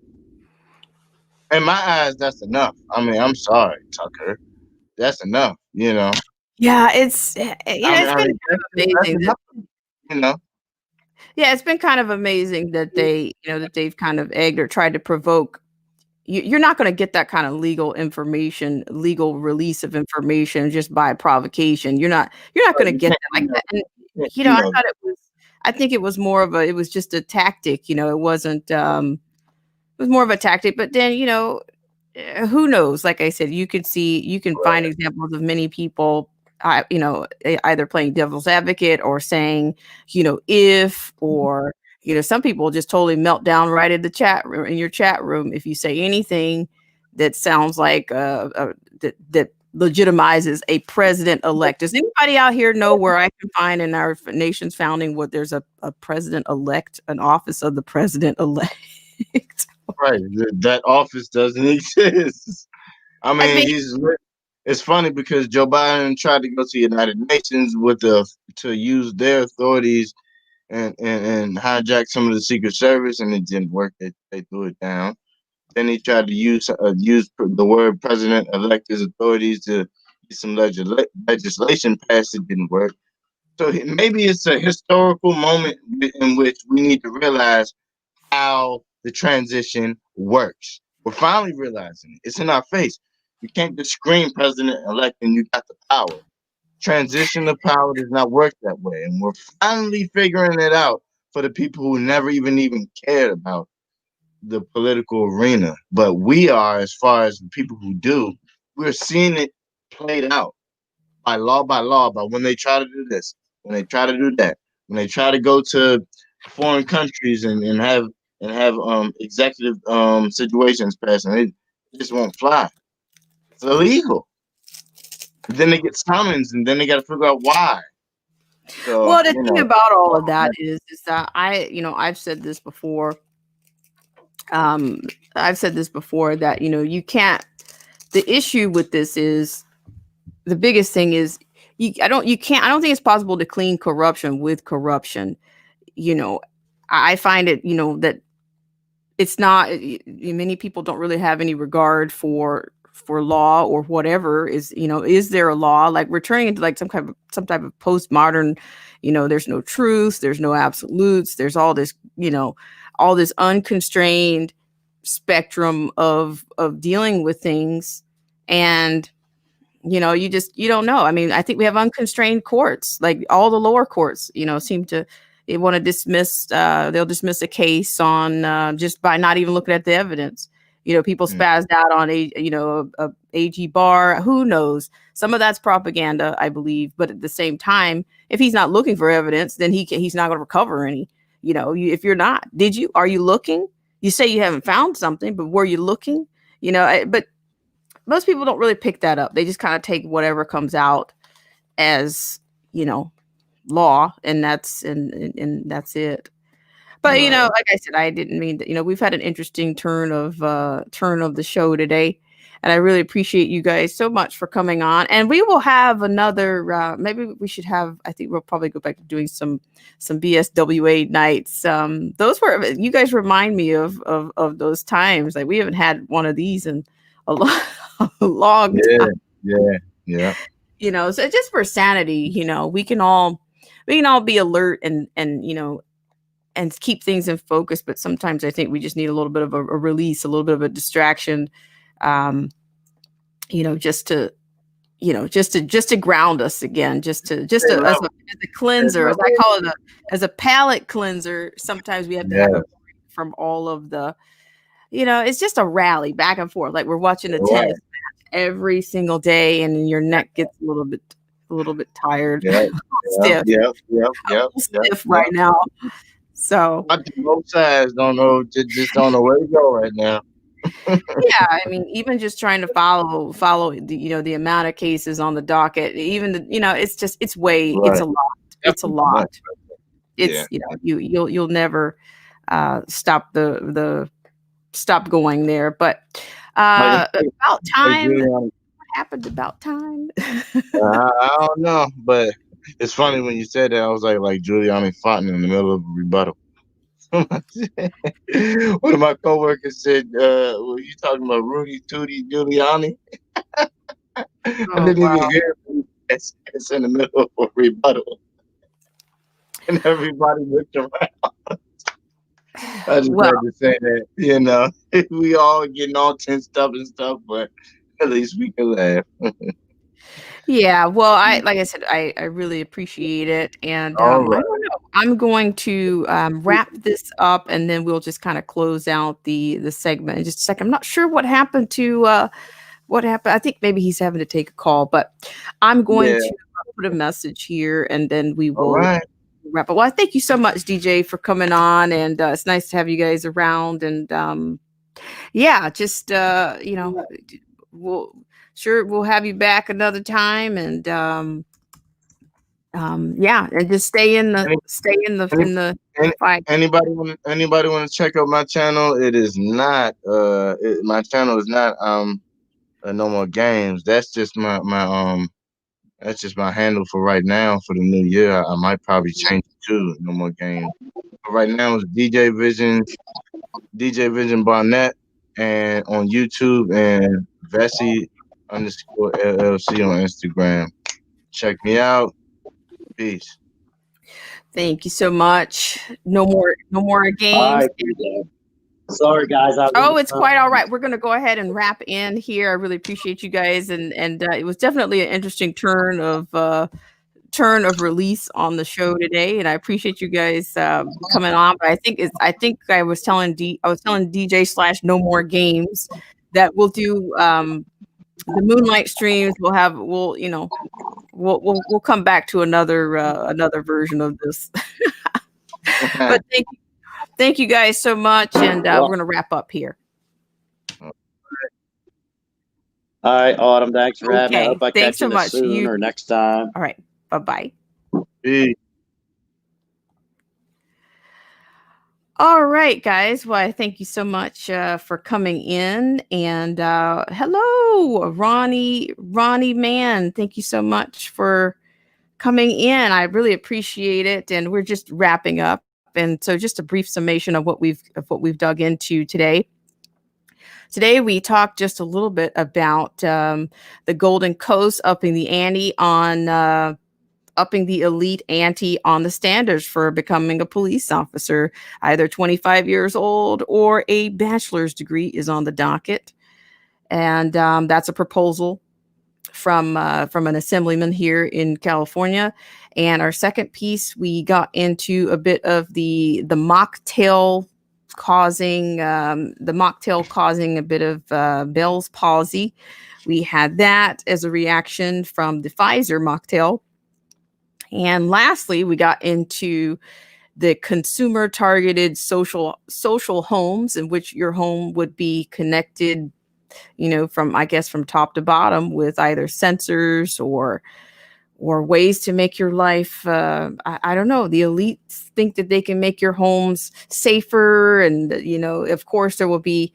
in my eyes, that's enough. I mean, I'm sorry, Tucker. That's enough. yeah, it's it's been kind of That's amazing. enough. You know. Yeah, it's been kind of amazing that they've kind of egged or tried to provoke. You're not going to get that kind of legal release of information just by provocation. You're not going to get that like that. And I thought I think it was more of it was just a tactic. It wasn't. It was more of a tactic. But then who knows? Like I said, you can find examples of many people, either playing devil's advocate or saying, if, or, some people just totally melt down right in the chat room, in your chat room. If you say anything that sounds like, that legitimizes a president elect. Does anybody out here know where I can find in our nation's founding what there's a president elect, an office of the president elect? Right, that office doesn't exist. I mean, it's funny because Joe Biden tried to go to the United Nations to use their authorities and hijack some of the Secret Service, and it didn't work. They threw it down. Then he tried to use the word president elect his authorities to get some legislation passed. It didn't work. So maybe it's a historical moment in which we need to realize how the transition works. We're finally realizing it. It's in our face. You can't just scream president elect and you got the power. Transition of power does not work that way. And we're finally figuring it out for the people who never even cared about the political arena. But we are, as far as the people who do, we're seeing it played out by law, by when they try to do this, when they try to do that, when they try to go to foreign countries and have executive situations passed, and it just won't fly. It's illegal. And then they get summons, and then they got to figure out why. So, well, the thing about all of that is that I've said this before. I've said this before that you can't. The issue with this is the biggest thing is I don't think it's possible to clean corruption with corruption. I find it that it's not. Many people don't really have any regard for law or whatever is there a law, like we're turning into like some type of postmodern, there's no truth, there's no absolutes, there's all this unconstrained spectrum of dealing with things. And you don't know. I mean, I think we have unconstrained courts, like all the lower courts seem to they want to dismiss they'll dismiss a case on just by not even looking at the evidence. People spazzed out on a AG bar. Who knows? Some of that's propaganda, I believe. But at the same time, if he's not looking for evidence, then he's not going to recover any. If you're not, are you looking? You say you haven't found something, but were you looking? But most people don't really pick that up. They just kind of take whatever comes out as, law, and that's it. But like I said, I didn't mean that. We've had an interesting turn of the show today, and I really appreciate you guys so much for coming on. And we will have another. Maybe we should have. I think we'll probably go back to doing some BSWA nights. Those were, you guys remind me of those times. Like, we haven't had one of these in a long time. Yeah. So just for sanity, we can all be alert and and keep things in focus. But sometimes I think we just need a little bit of a release, a little bit of a distraction, just to ground us again, just as a cleanser, as I call it, as a palate cleanser. Sometimes we have to have a break from all of the, it's just a rally back and forth. Like we're watching a tennis match every single day, and your neck gets a little bit tired. Stiff. Stiff right now. So both sides just don't know where to go right now. Yeah, I mean, even just trying to follow the amount of cases on the docket, even it's a lot. It's a lot. It's you'll never stop going there. But about time. What happened about time? I don't know, but it's funny when you said that. I was like Giuliani fought in the middle of a rebuttal. One of my coworkers said, "Were you talking about Rudy Tootie Giuliani?" I didn't even hear him. It's in the middle of a rebuttal, and everybody looked around. I just had to say that, we all getting all tensed up and stuff, but at least we can laugh. Yeah, well, like I said, I really appreciate it, and I don't know. I'm going to wrap this up, and then we'll just kind of close out the segment in just a second. I'm not sure what happened to what happened. I think maybe he's having to take a call, but I'm going to put a message here, and then we will wrap up. Well, thank you so much, DJ, for coming on, and it's nice to have you guys around, and we'll have you back another time, and and just stay in the fight. Anybody want to check out my channel? It is not my channel is not No More Games. That's just my handle for right now. For the new year, I might probably change it to No More Games. But right now it's DJ Vision Barnett, and on YouTube, and Vessi_LLC on Instagram. Check me out. Peace. Thank you so much. No more games. Sorry, guys. It's quite all right. We're going to go ahead and wrap in here. I really appreciate you guys, and it was definitely an interesting turn of release on the show today, and I appreciate you guys coming on. But I was telling DJ / No More Games that we'll do the Moonlight streams. We'll come back to another version of this. But thank you guys so much, and we're gonna wrap up here. All right, Autumn. Thanks for having me. I hope I Thanks catch you so much. soon or next time. All right. Bye-bye. Peace. All right, guys. Well, thank you so much for coming in, and hello, Ronnie Man. Thank you so much for coming in. I really appreciate it, and we're just wrapping up. And so, just a brief summation of what we've dug into today. Today, we talked just a little bit about the Golden Coast upping the ante on. Upping the elite ante on the standards for becoming a police officer. Either 25 years old or a bachelor's degree is on the docket. And that's a proposal from an assemblyman here in California. And our second piece, we got into a bit of the mocktail causing the mocktail causing a bit of Bell's palsy. We had that as a reaction from the Pfizer mocktail. And lastly, we got into the consumer targeted social homes, in which your home would be connected, from, I guess, from top to bottom, with either sensors or ways to make your life, I don't know, the elites think that they can make your homes safer. And, of course, there will be,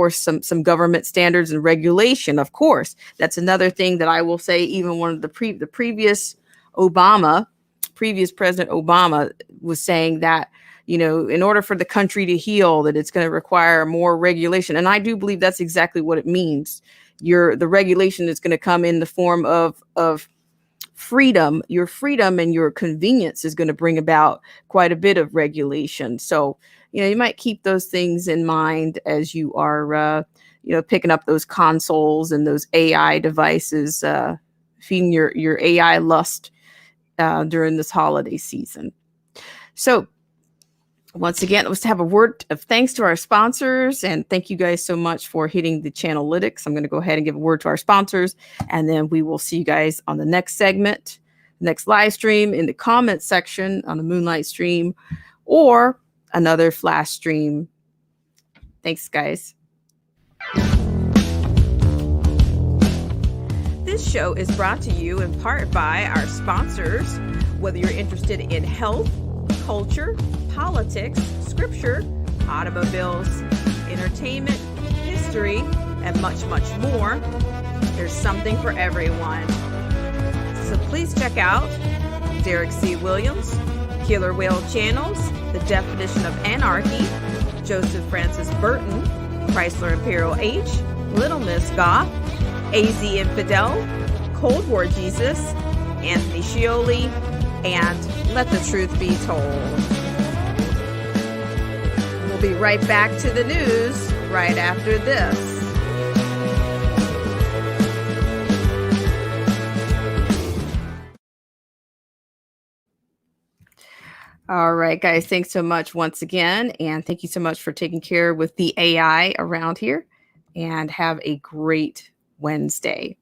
some government standards and regulation. Of course, that's another thing that I will say. Even one of the previous President Obama was saying that, in order for the country to heal, that it's going to require more regulation. And I do believe that's exactly what it means. The regulation is going to come in the form of freedom. Your freedom and your convenience is going to bring about quite a bit of regulation. So, you might keep those things in mind as you are, picking up those consoles and those AI devices, feeding your AI lust during this holiday season. So once again, let's have a word of thanks to our sponsors, and thank you guys so much for hitting the Channelytics. I'm going to go ahead and give a word to our sponsors, and then we will see you guys on the next segment, next live stream, in the comment section on the Moonlight stream, or another flash stream. Thanks, guys. This show is brought to you in part by our sponsors. Whether you're interested in health, culture, politics, scripture, automobiles, entertainment, history, and much, much more, there's something for everyone. So please check out Derek C. Williams, Killer Whale Channels, The Definition of Anarchy, Joseph Francis Burton, Chrysler Imperial H, Little Miss Goth, AZ Infidel, Cold War Jesus, Anthony Scioli, and Let the Truth Be Told. We'll be right back to the news right after this. All right, guys, thanks so much once again. And thank you so much for taking care with the AI around here. And have a great Wednesday.